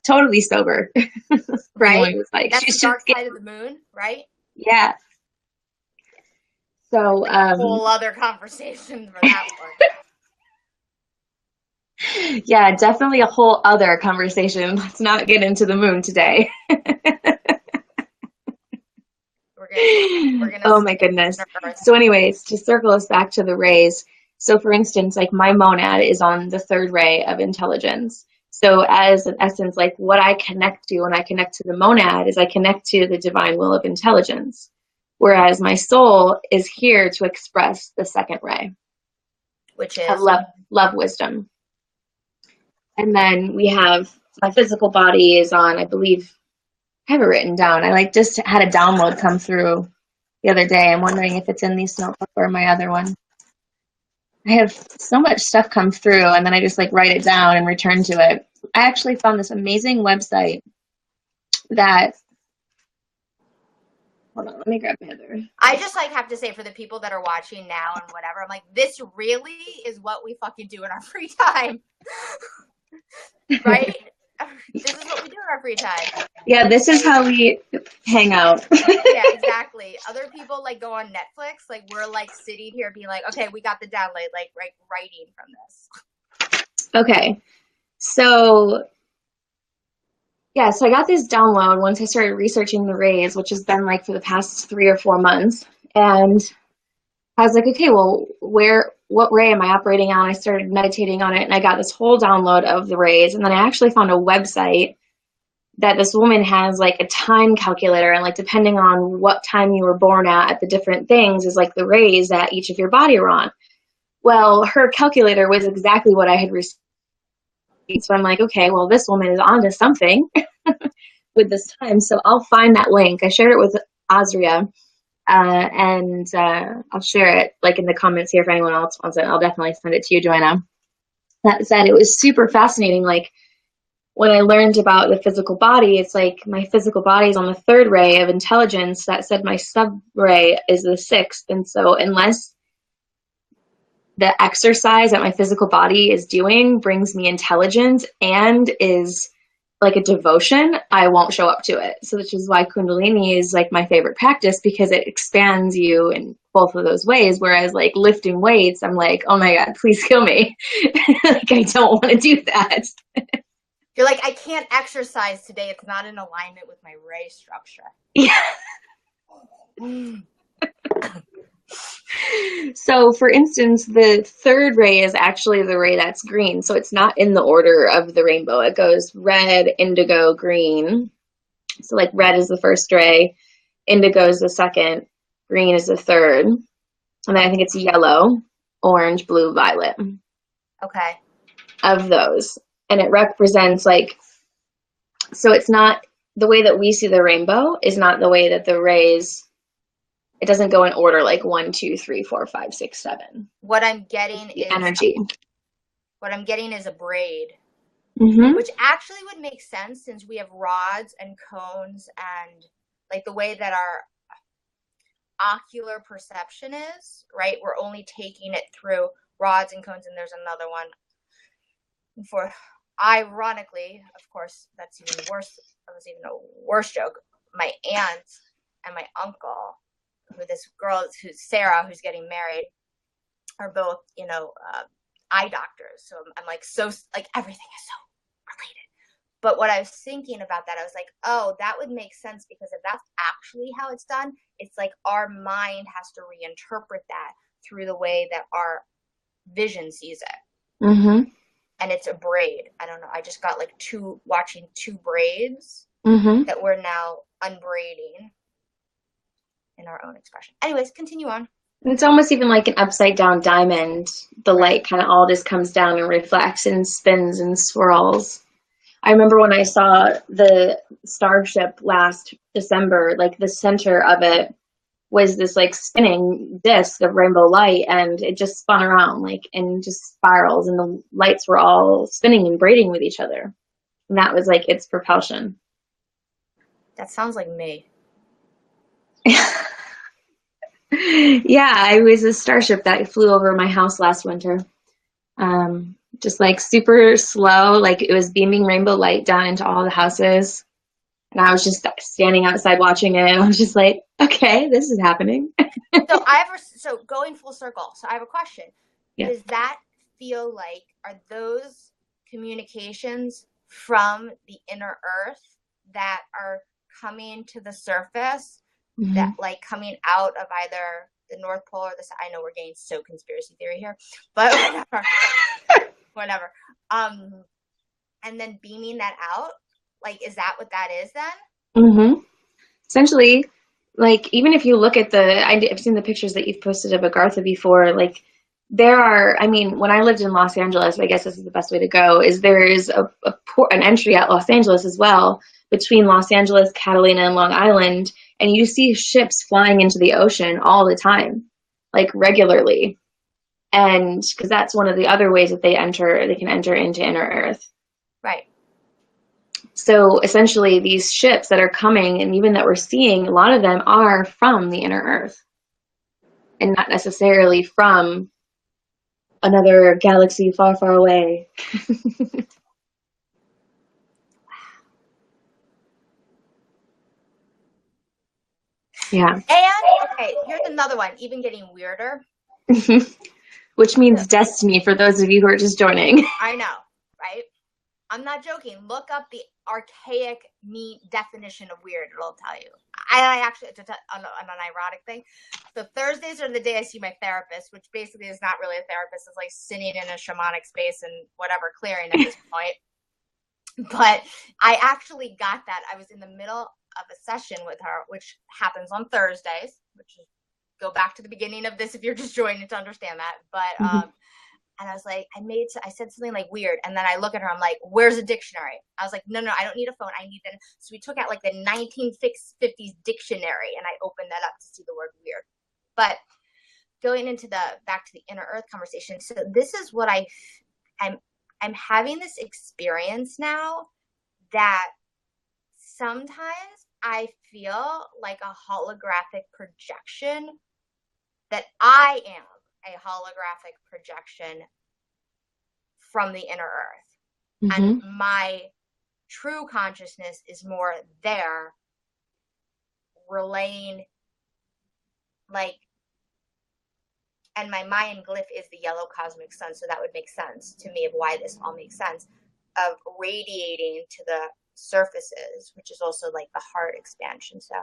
totally sober. For anyone Right? who's like, That's she's the just dark side of the moon, right? yeah. So, Like a whole other conversation for that one. yeah, definitely a whole other conversation. Let's not get into the moon today. We're gonna Oh my goodness. So anyways, to circle us back to the rays. So for instance, like my monad is on the third ray of intelligence. So as an essence, like what I connect to when I connect to the monad is I connect to the divine will of intelligence. Whereas my soul is here to express the second ray which of is love, wisdom. And then we have my physical body is on, I believe, I have it written down. I like just had a download come through the other day. I'm wondering if it's in these notebook or my other one. I have so much stuff come through and then I just like write it down and return to it. I actually found this amazing website that, hold on, let me grab my other. I just like have to say for the people that are watching now and whatever, I'm like, this really is what we fucking do in our free time. Right? This is what we do in our free time. Yeah, this is how we hang out. Yeah, exactly. Other people like go on Netflix, like we're like sitting here being like, okay, we got the download, like writing from this. Okay, so yeah, so I got this download once I started researching the rays, which has been like for the past 3 or 4 months. And I was like, okay, well, what ray am I operating on? I started meditating on it and I got this whole download of the rays. And then I actually found a website that this woman has like a time calculator, and like depending on what time you were born at the different things is like the rays that each of your body are on. Well, her calculator was exactly what I had received. So I'm like, okay, well, this woman is onto something with this time. So I'll find that link. I shared it with Azria, and I'll share it like in the comments here if anyone else wants it. I'll definitely send it to you, Joanna. That said, it was super fascinating. Like when I learned about the physical body, it's like my physical body is on the third ray of intelligence. That said, my sub ray is the sixth. And so unless the exercise that my physical body is doing brings me intelligence and is like a devotion, I won't show up to it. So which is why Kundalini is like my favorite practice, because it expands you in both of those ways. Whereas like lifting weights, I'm like, oh my God, please kill me. Like I don't want to do that. You're like, I can't exercise today. It's not in alignment with my ray structure. Yeah. So, for instance, the third ray is actually the ray that's green. So it's not in the order of the rainbow. It goes red, indigo, green. So like red is the first ray, indigo is the second, green is the third. And then I think it's yellow, orange, blue, violet. Okay. Of those. And it represents like, so it's not the way that we see the rainbow is not the way that the rays, it doesn't go in order like 1, 2, 3, 4, 5, 6, 7. What I'm getting is energy. What I'm getting is a braid, mm-hmm. which actually would make sense since we have rods and cones and like the way that our ocular perception is, right? We're only taking it through rods and cones, and there's another one for, ironically, of course, that's even worse. That was even a worse joke. My aunt and my uncle, who this girl who's Sarah, who's getting married, are both, eye doctors. So I'm like, so like everything is so related. But what I was thinking about that, I was like, oh, that would make sense, because if that's actually how it's done, it's like our mind has to reinterpret that through the way that our vision sees it. Mm-hmm. And it's a braid. I don't know. I just got like watching two braids mm-hmm. that we're now unbraiding in our own expression. Anyways, continue on. It's almost even like an upside down diamond. The Right. light kind of all just comes down and reflects and spins and swirls. I remember when I saw the starship last December, like the center of it was this like spinning disc of rainbow light, and it just spun around like in just spirals, and the lights were all spinning and braiding with each other. And that was like its propulsion. That sounds like me. Yeah, it was a starship that flew over my house last winter. Just like super slow, like it was beaming rainbow light down into all the houses. And I was just standing outside watching it, and I was just like, okay, this is happening. So going full circle. So I have a question. Yeah. Does that feel like, are those communications from the inner earth that are coming to the surface, that Mm-hmm. like coming out of either the North Pole or the South? I know we're getting so conspiracy theory here, but whatever. Whatever. Um, and then beaming that out. Like, is that what that is then? Mm-hmm. Essentially, like even if you look at I've seen the pictures that you've posted of Agartha before. Like there are, I mean, when I lived in Los Angeles, I guess this is the best way to go. Is there is a port, an entry at Los Angeles as well between Los Angeles, Catalina, and Long Island, and you see ships flying into the ocean all the time, like regularly. And because that's one of the other ways that they can enter into inner Earth. Right. So essentially, these ships that are coming and even that we're seeing, a lot of them are from the inner Earth and not necessarily from another galaxy far, far away. Yeah. And okay, here's another one, even getting weirder. Which So, means destiny for those of you who are just joining. I know, right? I'm not joking. Look up the archaic me definition of weird. It'll tell you. I actually, on an ironic thing. So Thursdays are the day I see my therapist, which basically is not really a therapist. It's like sitting in a shamanic space and whatever, clearing at this point. But I actually got that. I was in the middle of a session with her, which happens on Thursdays, which is, go back to the beginning of this if you're just joining to understand that. But and I was like, I said something like weird. And then I look at her, I'm like, where's a dictionary? I was like, no, I don't need a phone. I need that. So we took out like the 1950s dictionary and I opened that up to see the word weird. But going into back to the inner earth conversation. So this is what I'm having this experience now that sometimes I feel like a holographic projection, that I am a holographic projection from the inner earth. And Mm-hmm. my true consciousness is more there, relaying, like, and my Mayan glyph is the yellow cosmic sun. So that would make sense to me of why this all makes sense, of radiating to the surfaces, which is also like the heart expansion. So,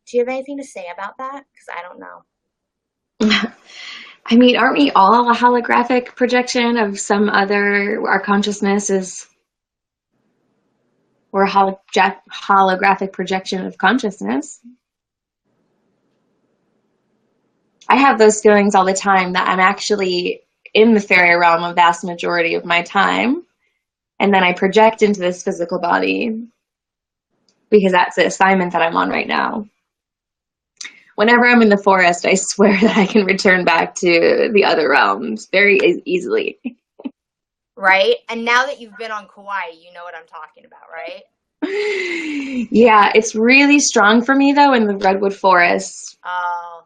do you have anything to say about that? Because I don't know. I mean, aren't we all a holographic projection of some other, our consciousness is, or a holographic projection of consciousness? I have those feelings all the time that I'm actually in the fairy realm a vast majority of my time, and then I project into this physical body because that's the assignment that I'm on right now. Whenever I'm in the forest, I swear that I can return back to the other realms very easily. Right? And now that you've been on Kauai, you know what I'm talking about, right? Yeah, it's really strong for me though in the redwood forests, Oh,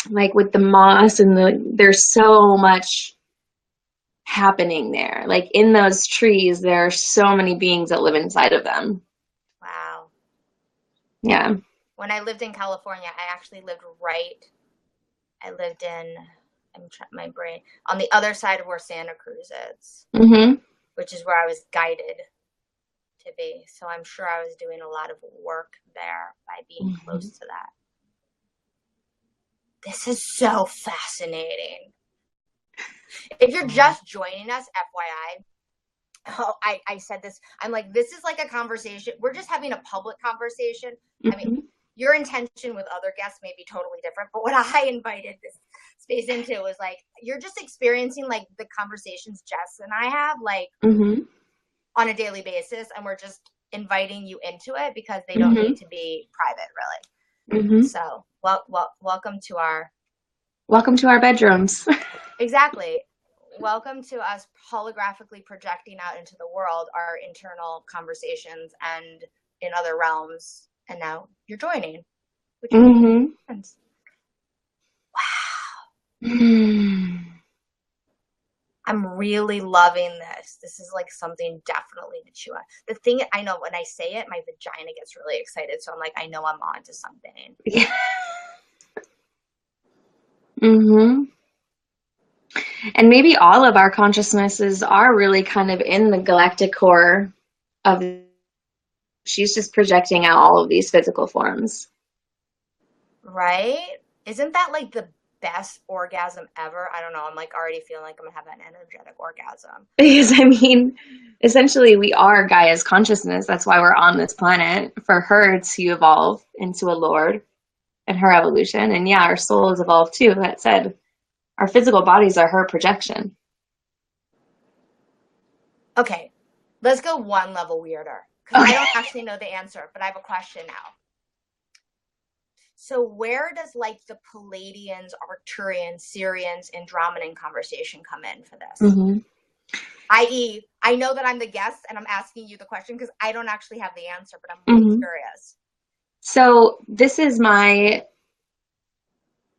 like with the moss and there's so much happening there. Like in those trees, there are so many beings that live inside of them. wow. Yeah. When I lived in California, I actually lived right. I lived in, my brain, on the other side of where Santa Cruz is, Mm-hmm. which is where I was guided to be. So I'm sure I was doing a lot of work there by being Mm-hmm. close to that. This is so fascinating. If you're just joining us, FYI, oh, I said this. I'm like, this is like a conversation. We're just having a public conversation. I mean, Mm-hmm. your intention with other guests may be totally different, but what I invited this space into was like, you're just experiencing like the conversations Jess and I have like on a daily basis, and we're just inviting you into it because they don't need to be private, really. So welcome to our bedrooms. exactly. Welcome to us holographically projecting out into the world our internal conversations and in other realms. And now you're joining, which is friends. Wow. I'm really loving this. This is like something definitely to chew on. The thing I know when I say it, my vagina gets really excited. So I'm like, I know I'm on to something. Yeah. And maybe all of our consciousnesses are really kind of in the galactic core of, she's just projecting out all of these physical forms. Right? Isn't that like the best orgasm ever? I don't know. I'm like already feeling like I'm gonna have an energetic orgasm. Because I mean, essentially we are Gaia's consciousness. That's why we're on this planet, for her to evolve into a lord and her evolution. And yeah, our soul has evolved too. That said, our physical bodies are her projection. Okay, let's go one level weirder, because I don't actually know the answer, but I have a question now. So where does like the Palladians, Arcturians, Syrians, Andromedan conversation come in for this? I.e., I know that I'm the guest and I'm asking you the question because I don't actually have the answer, but I'm really curious. So this is my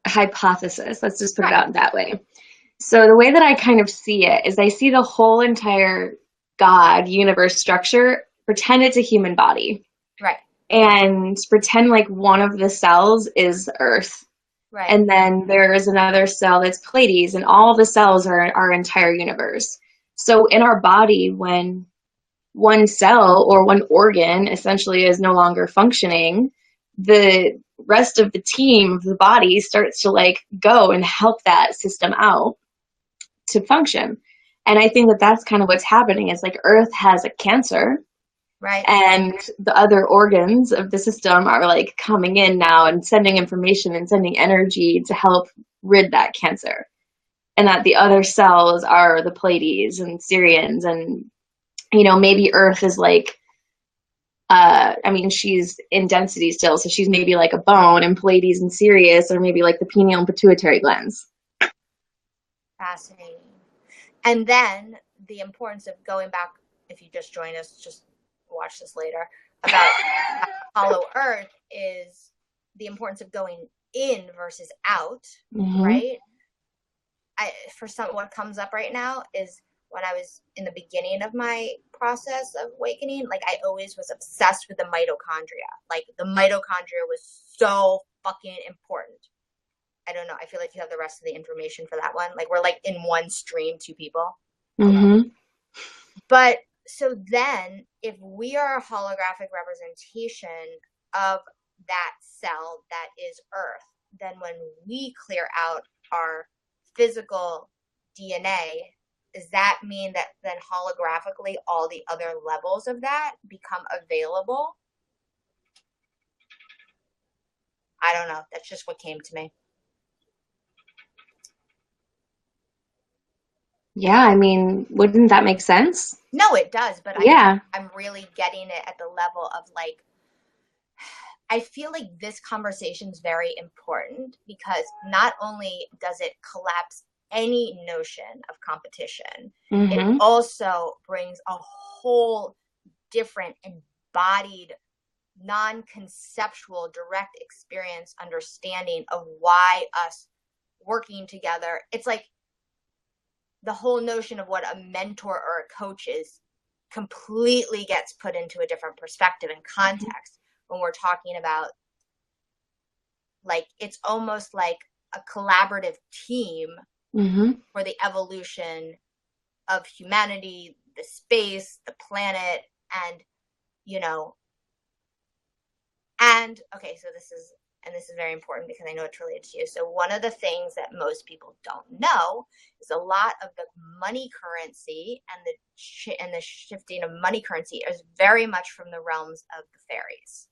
hypothesis. Let's just put it out that way. So the way that I kind of see it is I see the whole entire God universe structure, pretend it's a human body. Right. And pretend like one of the cells is Earth. Right. And then there is another cell that's Pleiades, and all the cells are our entire universe. So in our body, when one cell or one organ essentially is no longer functioning, the rest of the team of the body starts to like go and help that system out to function. And I think that that's kind of what's happening is like Earth has a cancer. Right. And the other organs of the system are like coming in now and sending information and sending energy to help rid that cancer. And that the other cells are the Pleiades and Syrians, and you know, maybe Earth is like, I mean, she's in density still, so she's maybe like a bone, and Pleiades and Sirius are maybe like the pineal and pituitary glands. Fascinating. And then the importance of going back, if you just join us, just watch this later, about hollow Earth is the importance of going in versus out, right? What comes up right now is when I was in the beginning of my process of awakening, like I always was obsessed with the mitochondria. Like the mitochondria was so fucking important. I don't know. I feel like you have the rest of the information for that one. Like we're like in one stream, two people. But so then if we are a holographic representation of that cell that is Earth, then when we clear out our physical DNA, does that mean that then holographically all the other levels of that become available? I don't know. That's just what came to me. Yeah, I mean, wouldn't that make sense? No, it does, but yeah. I'm really getting it at the level of like, I feel like this conversation is very important because not only does it collapse any notion of competition, it also brings a whole different embodied, non-conceptual, direct experience understanding of why us working together. It's like the whole notion of what a mentor or a coach is completely gets put into a different perspective and context when we're talking about, like, it's almost like a collaborative team for the evolution of humanity, the space, the planet, and, you know, and, okay, so this is very important because I know it's related to you. So one of the things that most people don't know is a lot of the money currency and the shifting of money currency is very much from the realms of the fairies.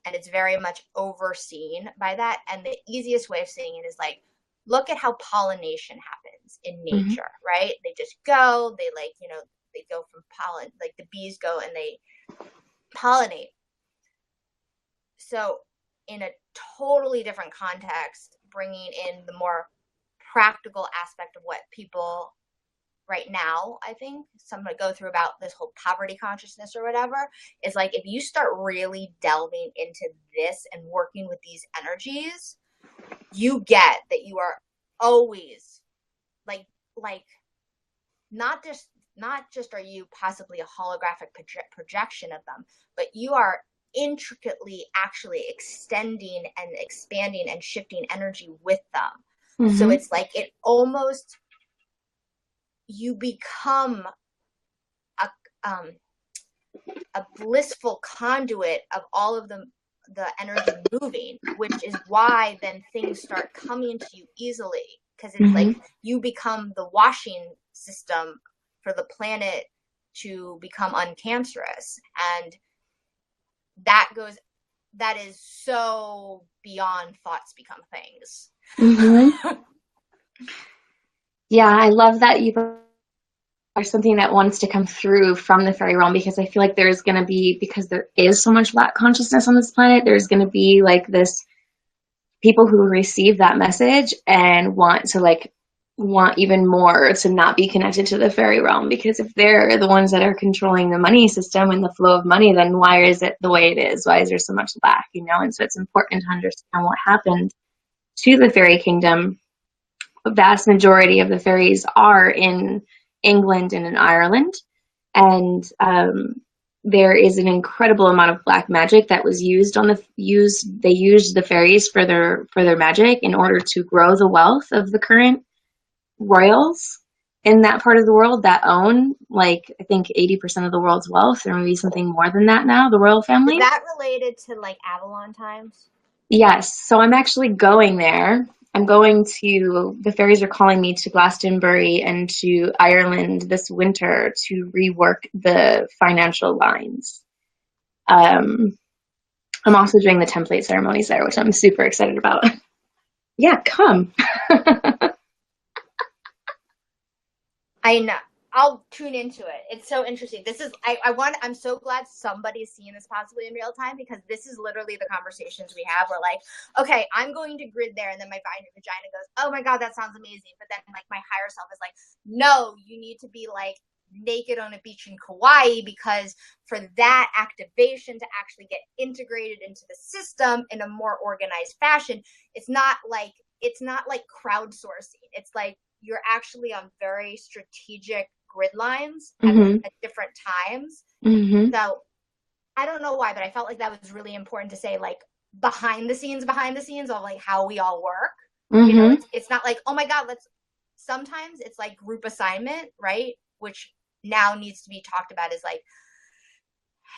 and it's very much overseen by that. And the easiest way of seeing it is like, look at how pollination happens in nature, right? They just go, they like, they go from pollen, like the bees go and they pollinate. So in a totally different context, bringing in the more practical aspect of what people right now, I think some to go through about this whole poverty consciousness or whatever, is like, if you start really delving into this and working with these energies, you get that you are always like not just are you possibly a holographic projection of them, but you are intricately actually extending and expanding and shifting energy with them. So it's like, it almost, you become a blissful conduit of all of the energy moving, which is why then things start coming to you easily, because it's like you become the washing system for the planet to become uncancerous. And that is so beyond thoughts become things. Yeah, I love that you there's something that wants to come through from the fairy realm, because I feel like there's going to be, because there is so much Black consciousness on this planet, there's going to be like this people who receive that message and want even more to not be connected to the fairy realm, because if they're the ones that are controlling the money system and the flow of money, then why is it the way it is? Why is there so much lack, And so it's important to understand what happened to the fairy kingdom. A vast majority of the fairies are in England and in Ireland, and there is an incredible amount of black magic that was used they used the fairies for their magic in order to grow the wealth of the current royals in that part of the world that own, like, I think 80% of the world's wealth, or maybe something more than that now, the royal family. Is that related to like Avalon times? Yes, so I'm actually going there. The fairies are calling me to Glastonbury and to Ireland this winter to rework the financial lines. I'm also doing the template ceremonies there, which I'm super excited about. Yeah, come. I know. I'll tune into it. It's so interesting. I'm so glad somebody's seeing this possibly in real time, because this is literally the conversations we have. We're like, okay, I'm going to grid there. And then my vagina goes, oh my God, that sounds amazing. But then like my higher self is like, no, you need to be like naked on a beach in Kauai, because for that activation to actually get integrated into the system in a more organized fashion, it's not like crowdsourcing. It's like, you're actually on very strategic grid lines at different times. So I don't know why, but I felt like that was really important to say, like, behind the scenes of like how we all work. It's not like, oh my God, sometimes it's like group assignment, right? Which now needs to be talked about, is like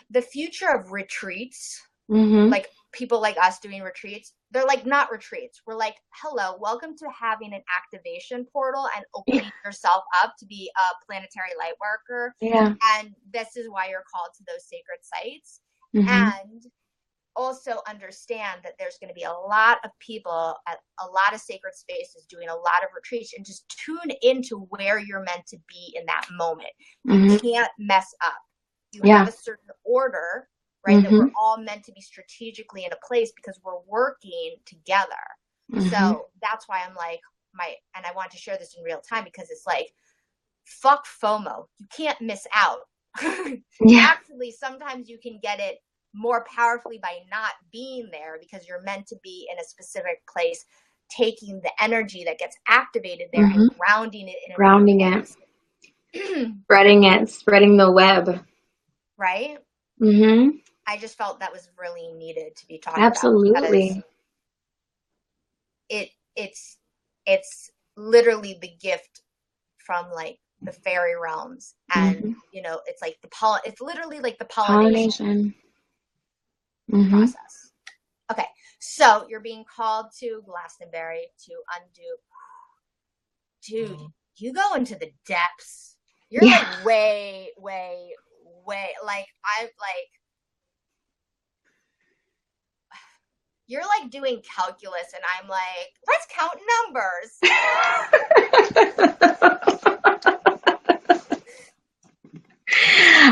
the future of retreats, like people like us doing retreats. They're like not retreats. We're like, hello, welcome to having an activation portal and opening yourself up to be a planetary light worker. Yeah. And this is why you're called to those sacred sites. And also understand that there's going to be a lot of people at a lot of sacred spaces doing a lot of retreats, and just tune into where you're meant to be in that moment. You can't mess up. You have a certain order, right? That we're all meant to be strategically in a place because we're working together. So that's why I'm like, and I want to share this in real time, because it's like, fuck FOMO. You can't miss out. Actually, sometimes you can get it more powerfully by not being there, because you're meant to be in a specific place, taking the energy that gets activated there and grounding it Spreading the web. Right? I just felt that was really needed to be talked Absolutely. about. It's literally the gift from like the fairy realms, and it's like it's literally like the pollination process. Okay, so you're being called to Glastonbury to undo. Dude, you go into the depths. You're like way, way, way, like I've like you're like doing calculus, and I'm like, let's count numbers.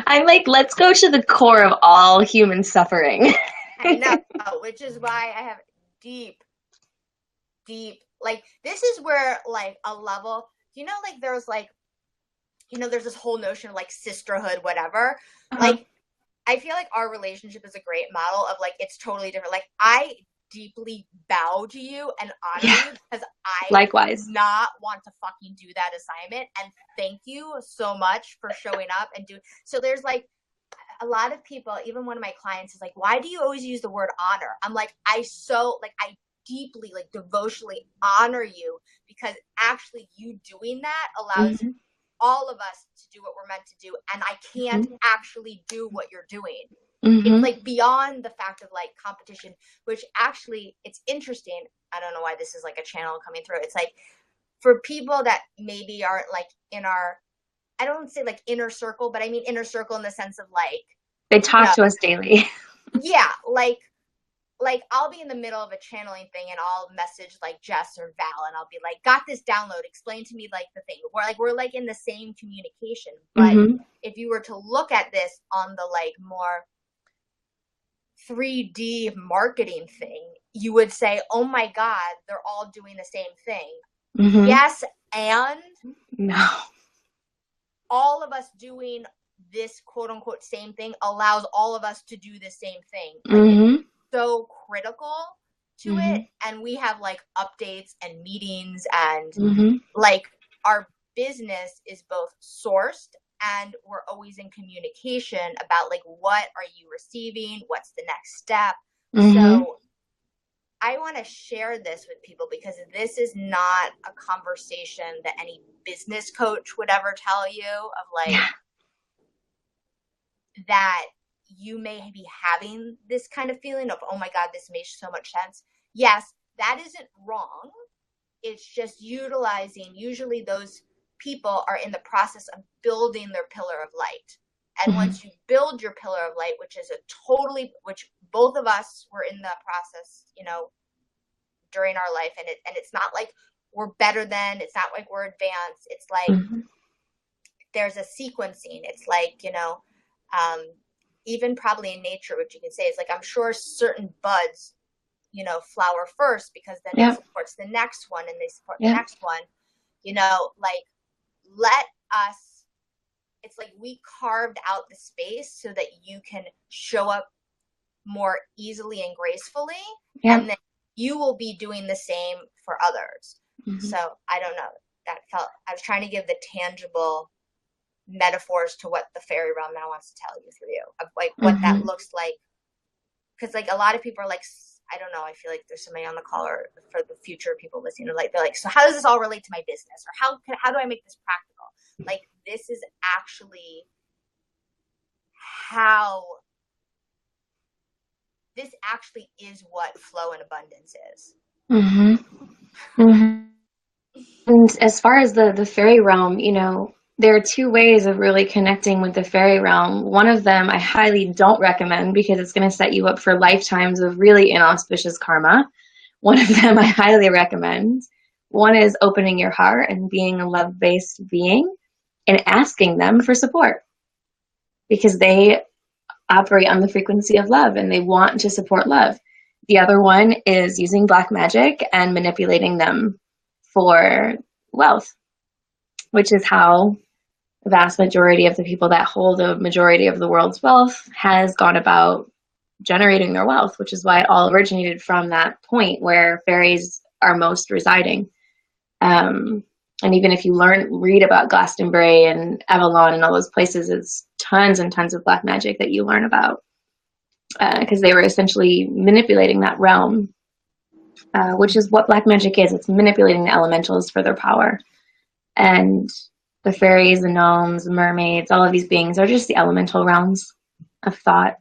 I'm like, let's go to the core of all human suffering. I know, which is why I have deep, like, this is where, like, a level, like, there's, like, there's this whole notion of, like, sisterhood, whatever. Like, I feel like our relationship is a great model of, like, it's totally different. Like, I deeply bow to you and honor you because I Likewise do not want to fucking do that assignment. And thank you so much for showing up and doing. So there's, like, a lot of people, even one of my clients is like, why do you always use the word honor? I'm like, I deeply, like, devotionally honor you because actually you doing that allows all of us to do what we're meant to do. And I can't actually do what you're doing. It's, like, beyond the fact of, like, competition, which actually, it's interesting. I don't know why this is, like, a channel coming through. It's like, for people that maybe aren't, like, in our, I don't say, like, inner circle, but I mean inner circle in the sense of, like, they talk to us daily. Yeah, like I'll be in the middle of a channeling thing and I'll message, like, Jess or Val, and I'll be like, got this download, explain to me, like, the thing. We're like in the same communication. But if you were to look at this on the, like, more 3D marketing thing, you would say, oh my God, they're all doing the same thing. Yes, and no, all of us doing this quote unquote same thing allows all of us to do the same thing. Like, it's so critical to it. And we have, like, updates and meetings and like, our business is both sourced and we're always in communication about, like, what are you receiving? What's the next step? So I want to share this with people because this is not a conversation that any business coach would ever tell you of, like, that you may be having this kind of feeling of, oh my God, this makes so much sense. Yes, that isn't wrong. It's just utilizing, usually those people are in the process of building their pillar of light. And once you build your pillar of light, which which both of us were in the process, during our life. And it's not like we're better than, it's not like we're advanced. It's like, there's a sequencing. It's like, even probably in nature, what you can say is, like, I'm sure certain buds, flower first because then it supports the next one and they support the next one, like, let us, it's like we carved out the space so that you can show up more easily and gracefully. And then you will be doing the same for others. So I don't know, I was trying to give the tangible metaphors to what the fairy realm now wants to tell you through you of, like, what that looks like. Because, like, a lot of people are like, I don't know, I feel like there's somebody on the call, or for the future people listening, like, they're like, so how does this all relate to my business, or how do I make this practical? Like, this is actually how this actually is what flow and abundance is. And as far as the fairy realm, there are two ways of really connecting with the fairy realm. One of them I highly don't recommend because it's going to set you up for lifetimes of really inauspicious karma. One of them I highly recommend. One is opening your heart and being a love-based being and asking them for support, because they operate on the frequency of love and they want to support love. The other one is using black magic and manipulating them for wealth, which is how the vast majority of the people that hold a majority of the world's wealth has gone about generating their wealth, which is why it all originated from that point where fairies are most residing. And even if you read about Glastonbury and Avalon and all those places, it's tons and tons of black magic that you learn about, because they were essentially manipulating that realm, which is what black magic is. It's manipulating the elementals for their power. And the fairies, the gnomes, the mermaids, all of these beings are just the elemental realms of thought.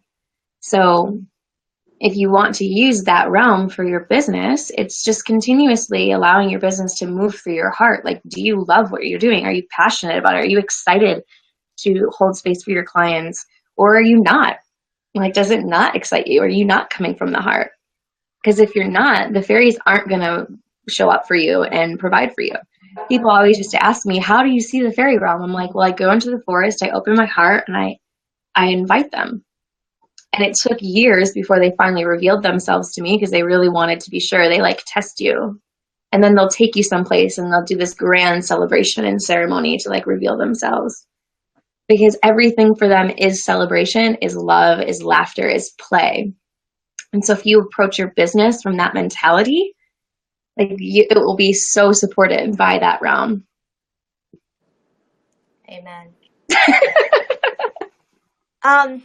So if you want to use that realm for your business, it's just continuously allowing your business to move through your heart. Like, do you love what you're doing? Are you passionate about it? Are you excited to hold space for your clients? Or are you not? Like, does it not excite you? Are you not coming from the heart? Because if you're not, the fairies aren't going to show up for you and provide for you. People always used to ask me, how do you see the fairy realm? I'm like, well, I go into the forest, I open my heart, and I invite them. And it took years before they finally revealed themselves to me because they really wanted to be sure. They like test you. And then they'll take you someplace and they'll do this grand celebration and ceremony to like reveal themselves. Because everything for them is celebration, is love, is laughter, is play. And so if you approach your business from that mentality, it will be so supported by that realm. Amen. On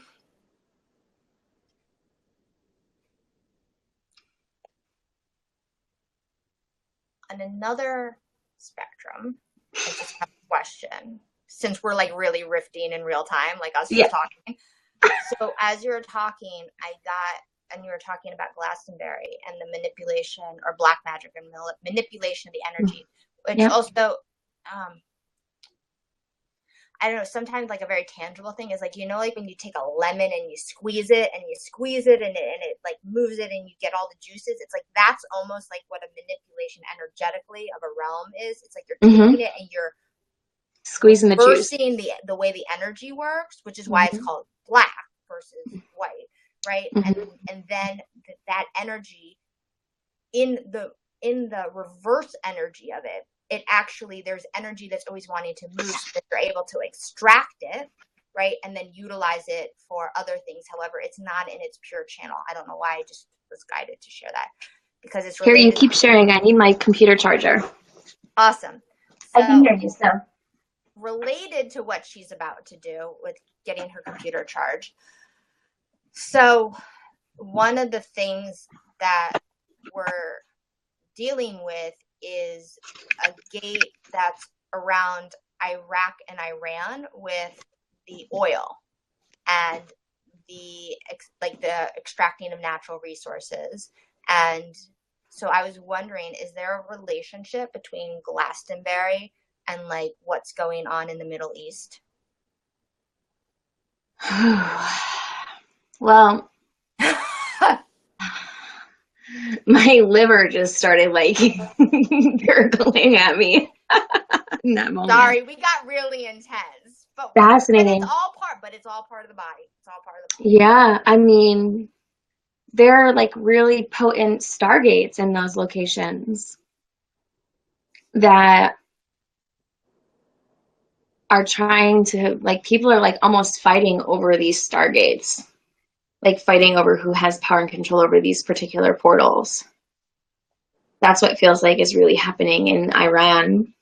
another spectrum, I just have a question. Since we're like really rifting in real time, like us just talking. So as you were talking, and you were talking about Glastonbury and the manipulation or black magic and manipulation of the energy, which also, I don't know, sometimes like a very tangible thing is like, like when you take a lemon and you squeeze it and it like moves it and you get all the juices. It's like, that's almost like what a manipulation energetically of a realm is. It's like you're taking it and you're squeezing the juice. The way the energy works, which is why it's called black versus white, right? And then that energy in the reverse energy of it, there's energy that's always wanting to move, so that you're able to extract it, right, and then utilize it for other things. However, it's not in its pure channel. I don't know why, I just was guided to share that because it's related. Here, you keep sharing. I need my computer charger. Awesome. So, I can hear you. So related to what she's about to do with getting her computer charged. So one of the things that we're dealing with is a gate that's around Iraq and Iran with the oil and the extracting of natural resources. And so I was wondering, is there a relationship between Glastonbury and like what's going on in the Middle East? Well, my liver just started like gurgling at me in that moment. Sorry, we got really intense. But fascinating. But it's all part of the body. It's all part of the body. Yeah, I mean, there are like really potent stargates in those locations that are trying to, like, people are like almost fighting over these stargates, like fighting over who has power and control over these particular portals. That's what feels like is really happening in Iran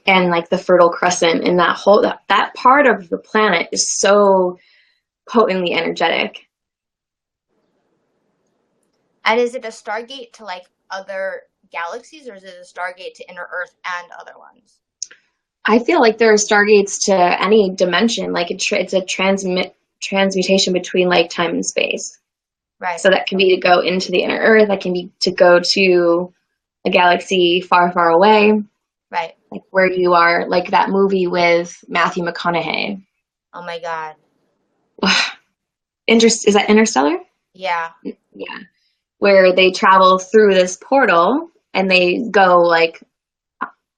and like the Fertile Crescent, and that part of the planet is so potently energetic. And is it a stargate to like other galaxies, or is it a stargate to inner Earth and other ones? I feel like there are stargates to any dimension. Like it's a transmutation between like time and space. Right. So that can be to go into the inner Earth. That can be to go to a galaxy far, far away. Right. Like where you are, like that movie with Matthew McConaughey. Oh my God. Is that Interstellar? Yeah. Yeah. Where they travel through this portal and they go like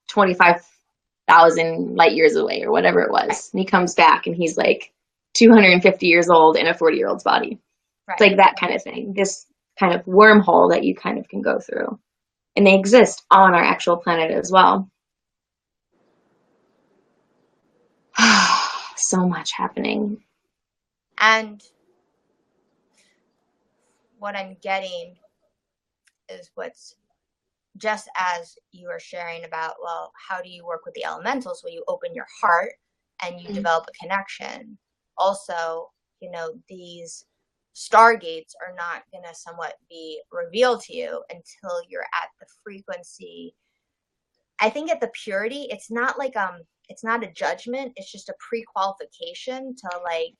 25,000 light years away or whatever it was. Right. And he comes back and he's like 250 years old in a 40-year-old's body. Right. It's like that kind of thing. This kind of wormhole that you kind of can go through. And they exist on our actual planet as well. So much happening. And what I'm getting is what's just as you are sharing about, well, how do you work with the elementals? Well, you open your heart and you develop a connection. Also, these stargates are not going to somewhat be revealed to you until you're at the frequency. I think at the purity, it's not like it's not a judgment. It's just a pre-qualification to like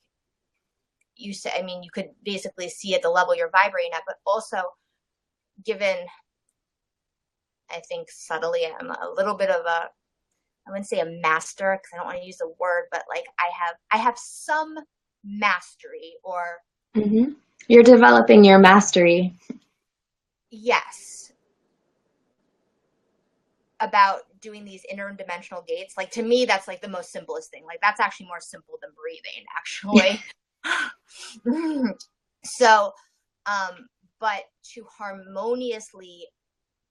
you say. I mean, you could basically see at the level you're vibrating at, but also given, I think subtly, I'm a little bit of I wouldn't say a master because I don't want to use the word, but like I have some mastery or. Mm-hmm. You're developing your mastery. yes, about doing these interdimensional gates. Like, to me, that's like the most simplest thing. Like, that's actually more simple than breathing, actually. So, but to harmoniously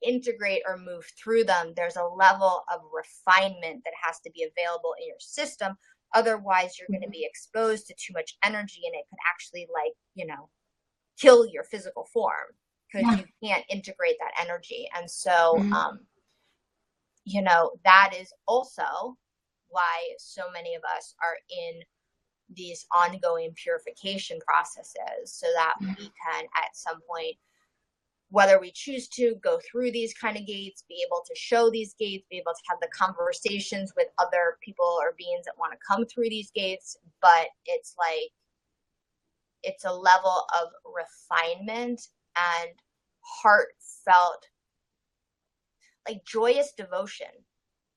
integrate or move through them, there's a level of refinement that has to be available in your system. Otherwise, you're going to be exposed to too much energy, and it could actually, like, kill your physical form because you can't integrate that energy. And so, that is also why so many of us are in these ongoing purification processes, so that we can at some point, whether we choose to go through these kind of gates, be able to show these gates, be able to have the conversations with other people or beings that want to come through these gates. But it's like, it's a level of refinement and heartfelt, like, joyous devotion.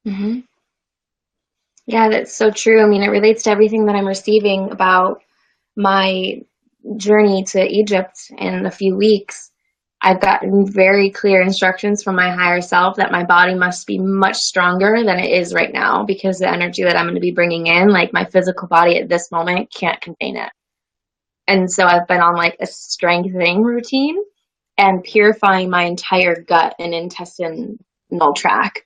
Mm-hmm. Yeah, that's so true. I mean, it relates to everything that I'm receiving about my journey to Egypt in a few weeks. I've gotten very clear instructions from my higher self that my body must be much stronger than it is right now, because the energy that I'm going to be bringing in, like, my physical body at this moment can't contain it. And so I've been on like a strengthening routine and purifying my entire gut and intestinal tract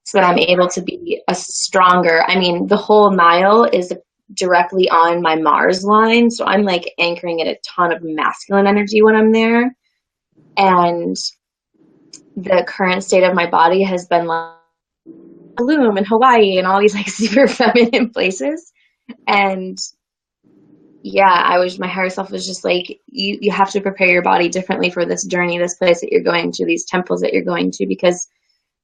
so that I'm able to be a stronger. I mean, the whole Nile is directly on my Mars line, so I'm like anchoring in a ton of masculine energy when I'm there. And the current state of my body has been like Bloom and Hawaii and all these like super feminine places. And yeah, my higher self was just like, you have to prepare your body differently for this journey, this place that you're going to, these temples that you're going to, because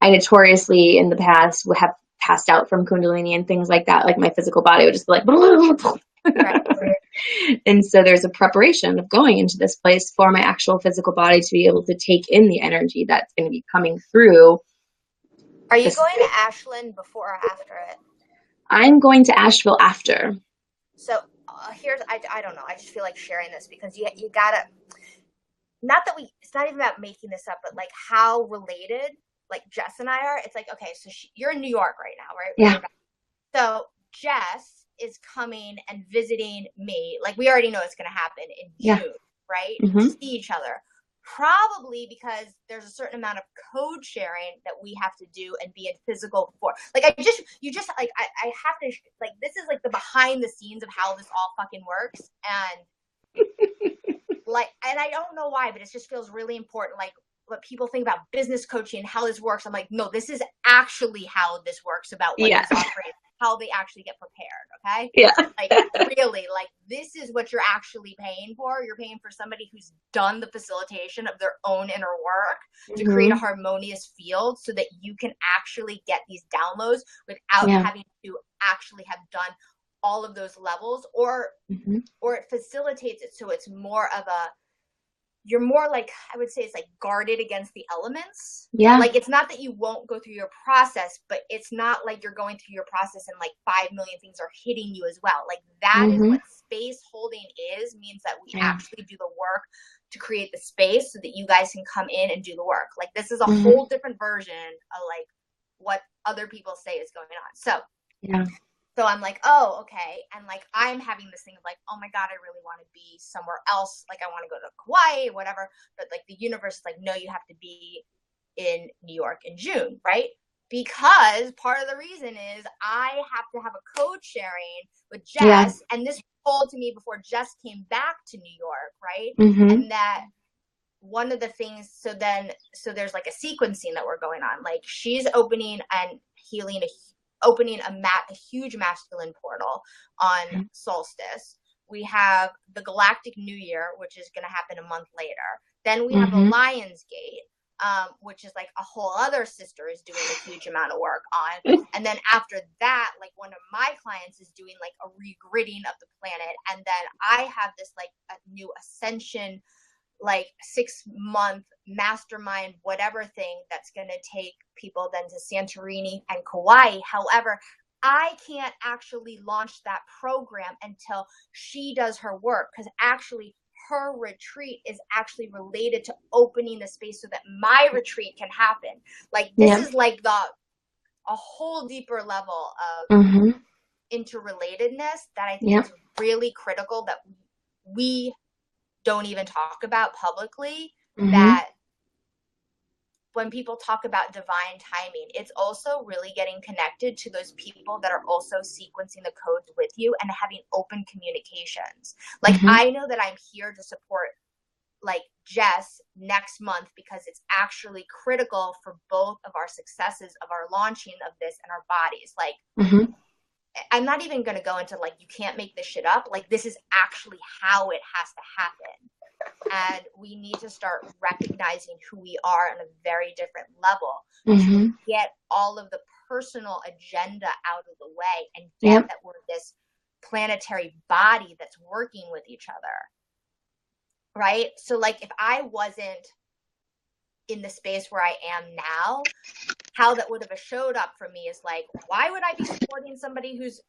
I notoriously in the past would have passed out from Kundalini and things like that. Like, my physical body would just be like, and so there's a preparation of going into this place for my actual physical body to be able to take in the energy that's going to be coming through. Are you going to Ashland before or after it? I'm going to Asheville after. So I don't know. I just feel like sharing this because you gotta, not that it's not even about making this up, but like how related like Jess and I are. It's like, okay, so you're in New York right now, right? Yeah. So Jess is coming and visiting me. Like, we already know it's going to happen in June, right? To see each other. Probably because there's a certain amount of code sharing that we have to do and be in physical for. Like, I have to, like, this is like the behind the scenes of how this all fucking works. And like, and I don't know why, but it just feels really important. Like, what people think about business coaching and how this works. I'm like, no, this is actually how this works, about what these offerings, how they actually get prepared. Okay. Yeah. Like, really, like, this is what you're actually paying for. You're paying for somebody who's done the facilitation of their own inner work to create a harmonious field so that you can actually get these downloads without having to actually have done all of those levels, or it facilitates it so it's more of a, you're more like, I would say it's like guarded against the elements. Yeah. Like, it's not that you won't go through your process, but it's not like you're going through your process and like 5 million things are hitting you as well. Like, that is what space holding means that we actually do the work to create the space so that you guys can come in and do the work. Like, this is a whole different version of like what other people say is going on. So I'm like, oh, okay. And like, I'm having this thing of like, oh my God, I really want to be somewhere else. Like, I want to go to Kauai or whatever. But like, the universe is like, no, you have to be in New York in June, right? Because part of the reason is I have to have a code sharing with Jess. And this was told to me before Jess came back to New York, right? And that one of the things, so there's like a sequencing that we're going on. Like, she's opening and healing opening a huge masculine portal on solstice. We have the Galactic New Year, which is going to happen a month later. Then we have the Lion's Gate, which is like a whole other sister is doing a huge amount of work on. And then after that, like, one of my clients is doing like a regridding of the planet. And then I have this like a new ascension, like 6-month mastermind, whatever thing that's going to take people then to Santorini and Kauai. However, I can't actually launch that program until she does her work, because actually her retreat is actually related to opening the space so that my retreat can happen. Like this is like a whole deeper level of interrelatedness that I think is really critical that we don't even talk about publicly. That when people talk about divine timing, it's also really getting connected to those people that are also sequencing the codes with you and having open communications. Like I know that I'm here to support like Jess next month because it's actually critical for both of our successes of our launching of this and our bodies. Like I'm not even going to go into like, you can't make this shit up. Like this is actually how it has to happen. And we need to start recognizing who we are on a very different level to get all of the personal agenda out of the way and get that we're this planetary body that's working with each other. Right? So like if I wasn't in the space where I am now, how that would have showed up for me is like, why would I be supporting somebody whose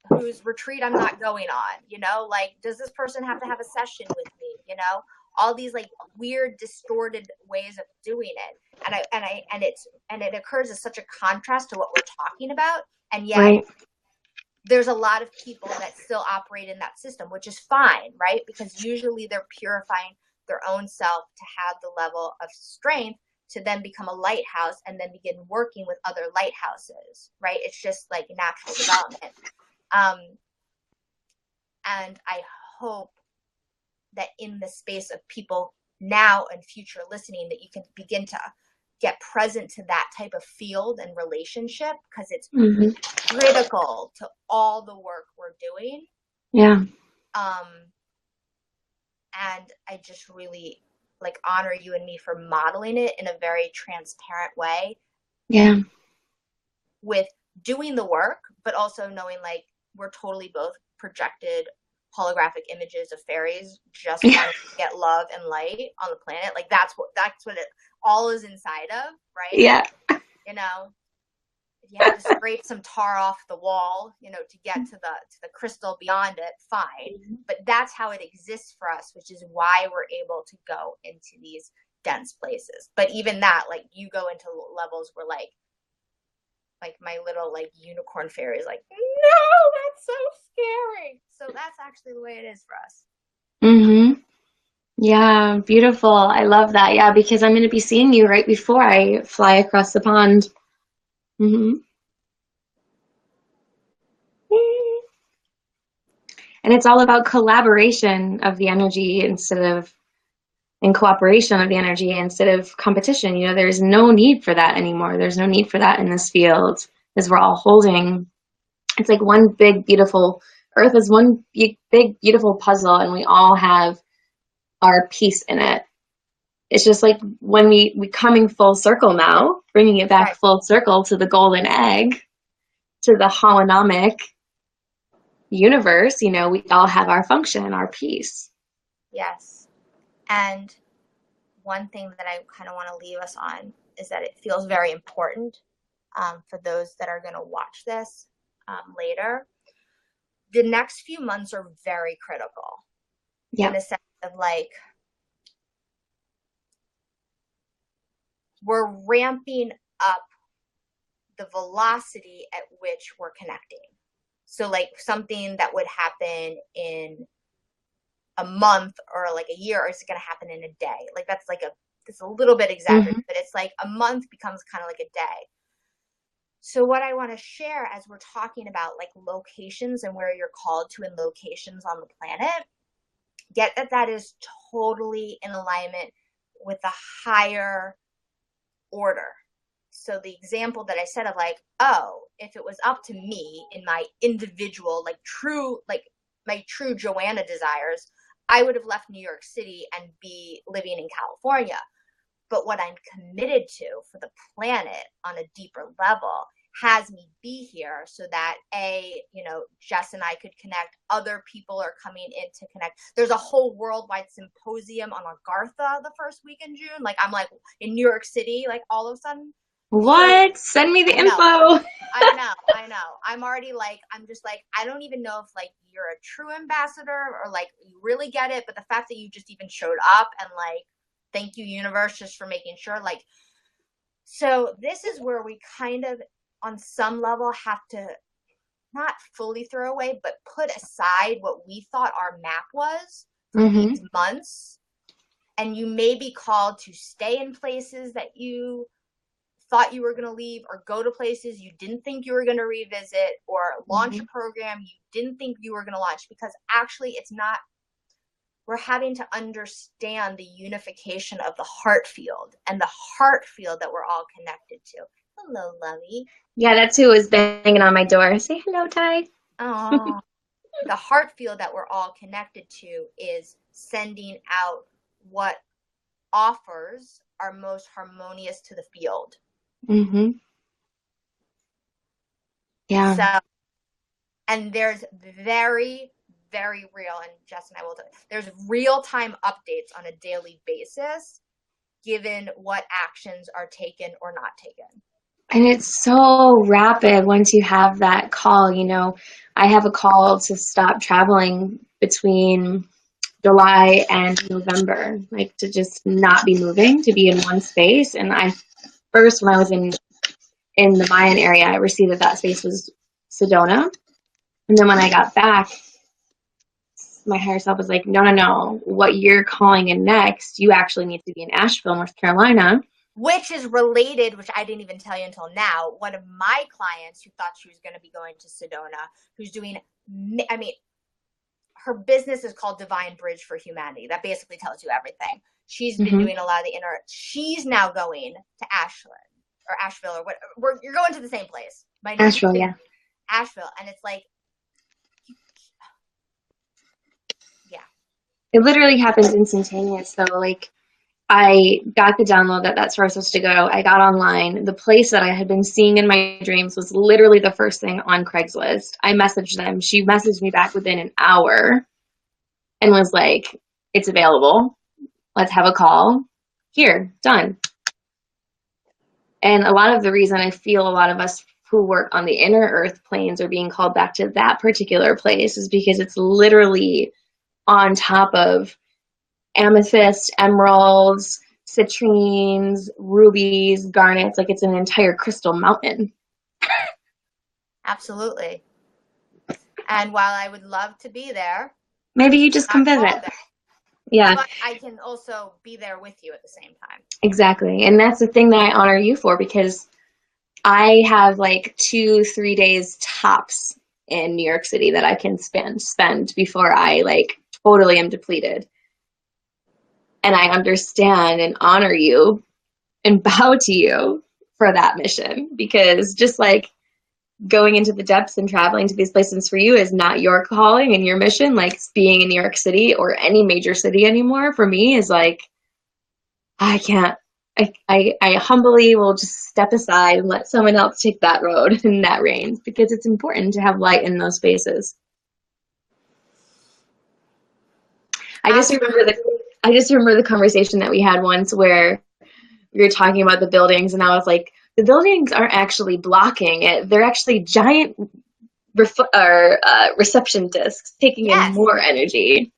retreat I'm not going on? You know, like, does this person have to have a session with me? You know, all these like weird, distorted ways of doing it. And it occurs as such a contrast to what we're talking about. And yet there's a lot of people that still operate in that system, which is fine, right? Because usually they're purifying their own self to have the level of strength to then become a lighthouse and then begin working with other lighthouses, right? It's just like natural development. And I hope that in the space of people now and future listening, that you can begin to get present to that type of field and relationship, because it's critical to all the work we're doing. And I just really like honor you and me for modeling it in a very transparent way. With doing the work, but also knowing like we're totally both projected holographic images of fairies just wanting to get love and light on the planet. Like that's what it all is inside of, right? You know, if you have to scrape some tar off the wall, you know, to get to the crystal beyond it, fine. But that's how it exists for us, which is why we're able to go into these dense places. But even that, like you go into levels where like my little like unicorn fairy is like, no, that's so scary. So that's actually the way it is for us. Yeah, beautiful. I love that. Yeah, because I'm going to be seeing you right before I fly across the pond. And it's all about collaboration of the energy in cooperation of the energy instead of competition. You know, there's no need for that anymore. There's no need for that in this field, because we're all holding, it's like one big, beautiful, Earth is one big, beautiful puzzle, and we all have our piece in it. It's just like when we coming full circle now, bringing it back full circle to the golden egg, to the holonomic universe, you know, we all have our function, our piece. Yes. And one thing that I kind of want to leave us on is that it feels very important for those that are going to watch this later. The next few months are very critical in the sense of like, we're ramping up the velocity at which we're connecting. So like something that would happen in a month or like a year is going to happen in a day. Like that's like it's a little bit exaggerated, but it's like a month becomes kind of like a day. So what I want to share as we're talking about like locations and where you're called to in locations on the planet, get that is totally in alignment with the higher order. So the example that I said of like, oh, if it was up to me in my individual, like my true Joanna desires, I would have left New York City and be living in California. But what I'm committed to for the planet on a deeper level has me be here so that Jess and I could connect. Other people are coming in to connect. There's a whole worldwide symposium on Agartha the first week in June. Like I'm like in New York City, like all of a sudden. What? Send me the I know. info. I know. I'm just like, I don't even know if like you're a true ambassador or like you really get it, but the fact that you just even showed up and like, thank you, universe, just for making sure. Like, so this is where we kind of, on some level, have to not fully throw away, but put aside what we thought our map was for Mm-hmm. these months. And you may be called to stay in places that you thought you were going to leave, or go to places you didn't think you were going to revisit, or launch Mm-hmm. a program you didn't think you were going to launch, because actually it's not. We're having to understand the unification of the heart field and the heart field that we're all connected to. Hello, Lovey. Yeah, that's who was banging on my door. Say hello, Ty. Oh, the heart field that we're all connected to is sending out what offers are most harmonious to the field. Mm-hmm. Yeah. So, and there's very, very real, and Jess and I will, there's real-time updates on a daily basis, given what actions are taken or not taken. And it's so rapid once you have that call. I have a call to stop traveling between July and November, like to just not be moving, to be in one space. And when I was in the Mayan area, I received that space was Sedona. And then when I got back, my higher self was like, no, no, no. What you're calling in next, you actually need to be in Asheville, North Carolina. Which is related, which I didn't even tell you until now. One of my clients who thought she was going to be going to Sedona, who's doing, I mean, her business is called Divine Bridge for Humanity. That basically tells you everything. She's been doing a lot of the inner. She's now going to Ashland or Asheville or what. You're going to the same place. My new Asheville, yeah. Asheville, and it's like, yeah. It literally happens instantaneous, though. Like, I got the download that that's where I was supposed to go. I got online. The place that I had been seeing in my dreams was literally the first thing on Craigslist. I messaged them. She messaged me back within an hour and was like, it's available. Let's have a call. Here, done. And a lot of the reason I feel a lot of us who work on the inner earth planes are being called back to that particular place is because it's literally on top of amethyst, emeralds, citrines, rubies, garnets. Like, it's an entire crystal mountain. Absolutely. And while I would love to be there, Maybe you just come visit. Yeah, but I can also be there with you at the same time. exactly. And that's the thing that I honor you for, because I have like 2-3 days tops in New York City that I can spend before I like totally am depleted. And I understand and honor you and bow to you for that mission, because just like going into the depths and traveling to these places for you is not your calling and your mission, like being in New York City or any major city anymore for me is like, I can't. I humbly will just step aside and let someone else take that road and that reins, because it's important to have light in those spaces. I just remember the conversation that we had once where we were talking about the buildings, and I was like, the buildings aren't actually blocking it; they're actually giant reception discs taking in Yes. more energy.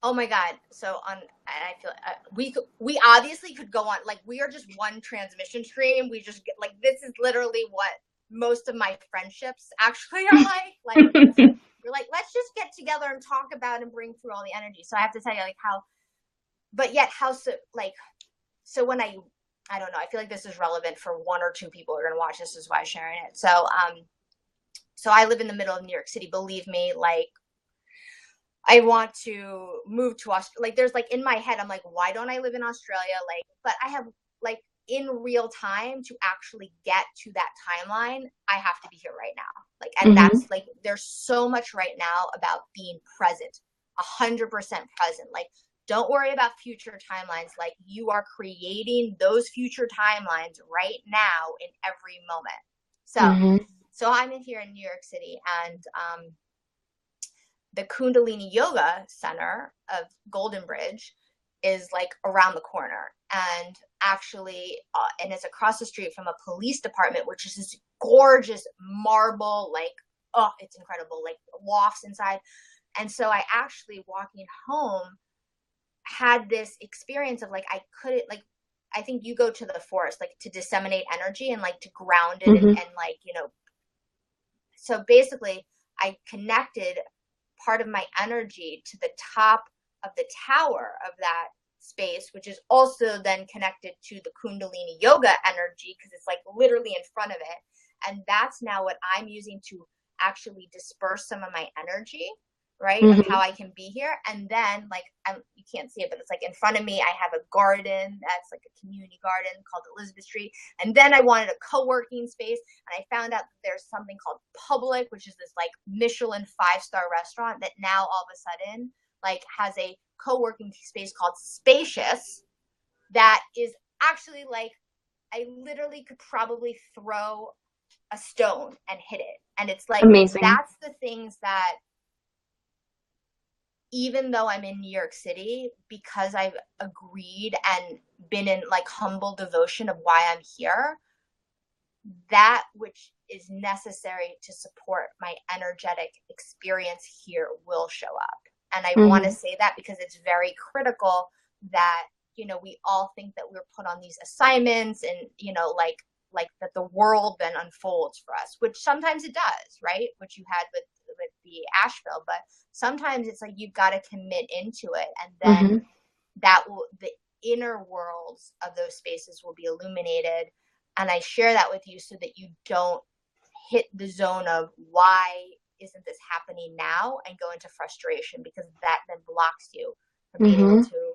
Oh my God. So I feel we obviously could go on, like, we are just one transmission stream. We just get like, this is literally what most of my friendships actually are like. Like, you're like, let's just get together and talk about and bring through all the energy. So I have to tell you, like, how, but yet how, so like, so when I don't know, I feel like this is relevant for one or two people who are going to watch this, is why I'm sharing it. So I live in the middle of New York City. Believe me, like, I want to move to Australia. Like, there's like in my head, I'm like, why don't I live in Australia? Like, but I have like in real time to actually get to that timeline, I have to be here right now. Like, and that's like, there's so much right now about being present, 100% present. Like, don't worry about future timelines. Like, you are creating those future timelines right now in every moment. So I'm in here in New York City, and the Kundalini Yoga Center of Golden Bridge is like around the corner. and actually, and it's across the street from a police department, which is this gorgeous marble, like, oh, it's incredible, like lofts inside. And so I actually, walking home, had this experience of like, I couldn't, like, I think you go to the forest like to disseminate energy and like to ground it, and like, so basically I connected part of my energy to the top of the tower of that space, which is also then connected to the Kundalini yoga energy, because it's like literally in front of it. And that's now what I'm using to actually disperse some of my energy, right? Of how I can be here. And then, like, you can't see it, but it's like in front of me, I have a garden that's like a community garden called Elizabeth Street. And then I wanted a co-working space. And I found out that there's something called Public, which is this like Michelin 5-star restaurant that now all of a sudden like has a co-working space called Spacious that is actually like, I literally could probably throw a stone and hit it. And it's like, amazing. That's the things that, even though I'm in New York City, because I've agreed and been in like humble devotion of why I'm here, that which is necessary to support my energetic experience here will show up. And I want to say that because it's very critical that, we all think that we're put on these assignments and, like that the world then unfolds for us, which sometimes it does, right? Which you had with the Asheville, but sometimes it's like you've got to commit into it, and then the inner worlds of those spaces will be illuminated. And I share that with you so that you don't hit the zone of why isn't this happening now and go into frustration, because that then blocks you from being able to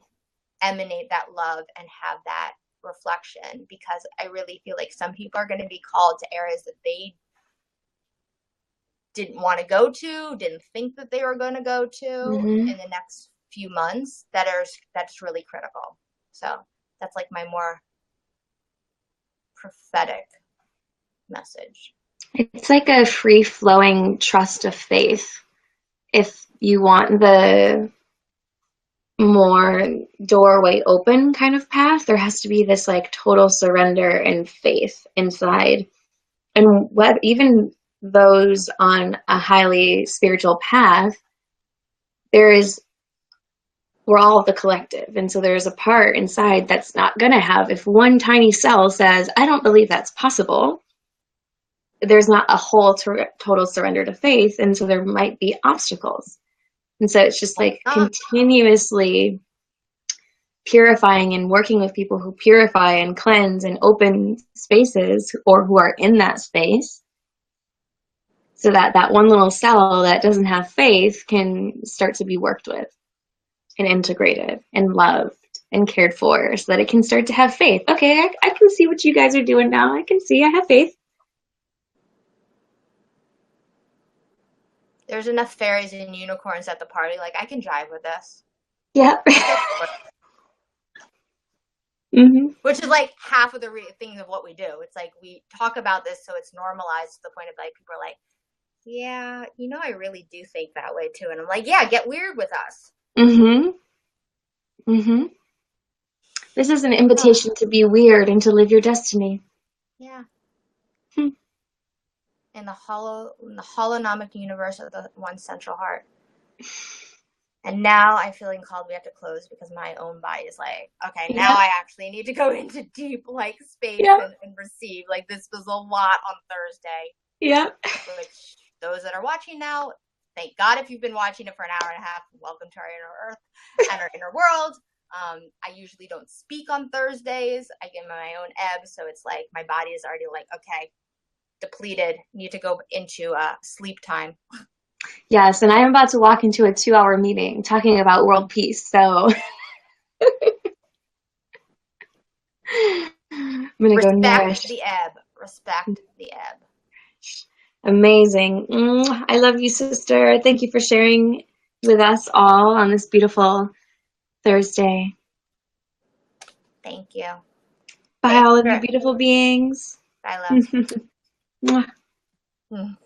emanate that love and have that reflection. Because I really feel like some people are going to be called to areas that they didn't want to go to, didn't think that they were going to go to in the next few months, that's really critical. So that's like my more prophetic message. It's like a free-flowing trust of faith. If you want the more doorway open kind of path, there has to be this like total surrender and faith inside. And what even those on a highly spiritual path, we're all the collective. And so there's a part inside that's not going to have, if one tiny cell says, I don't believe that's possible, there's not a whole total surrender to faith. And so there might be obstacles. And so it's just like continuously purifying and working with people who purify and cleanse and open spaces, or who are in that space, so that that one little cell that doesn't have faith can start to be worked with and integrated and loved and cared for, so that it can start to have faith. Okay, I can see what you guys are doing now. I can see I have faith. There's enough fairies and unicorns at the party. Like, I can jive with this. Yeah. Which is like half of the things of what we do. It's like we talk about this so it's normalized to the point of like people are like, yeah, I really do think that way too. And I'm like, yeah, get weird with us. This is an invitation to be weird and to live your destiny. Yeah. In the holonomic universe of the one central heart. And now I'm feeling called, we have to close because my own body is like, okay, now I actually need to go into deep like space and receive. Like, this was a lot on Thursday. Yeah. Which those that are watching now, thank God if you've been watching it for an hour and a half, welcome to our inner earth and our inner world. I usually don't speak on Thursdays. I get my own ebb. So it's like my body is already like, okay, depleted, need to go into sleep time. Yes, and I'm about to walk into a 2-hour meeting talking about world peace, so I'm gonna go nourish. Respect the ebb. Amazing. I love you, sister. Thank you for sharing with us all on this beautiful Thursday. Thank you. Bye, all of you beautiful beings. Bye, love.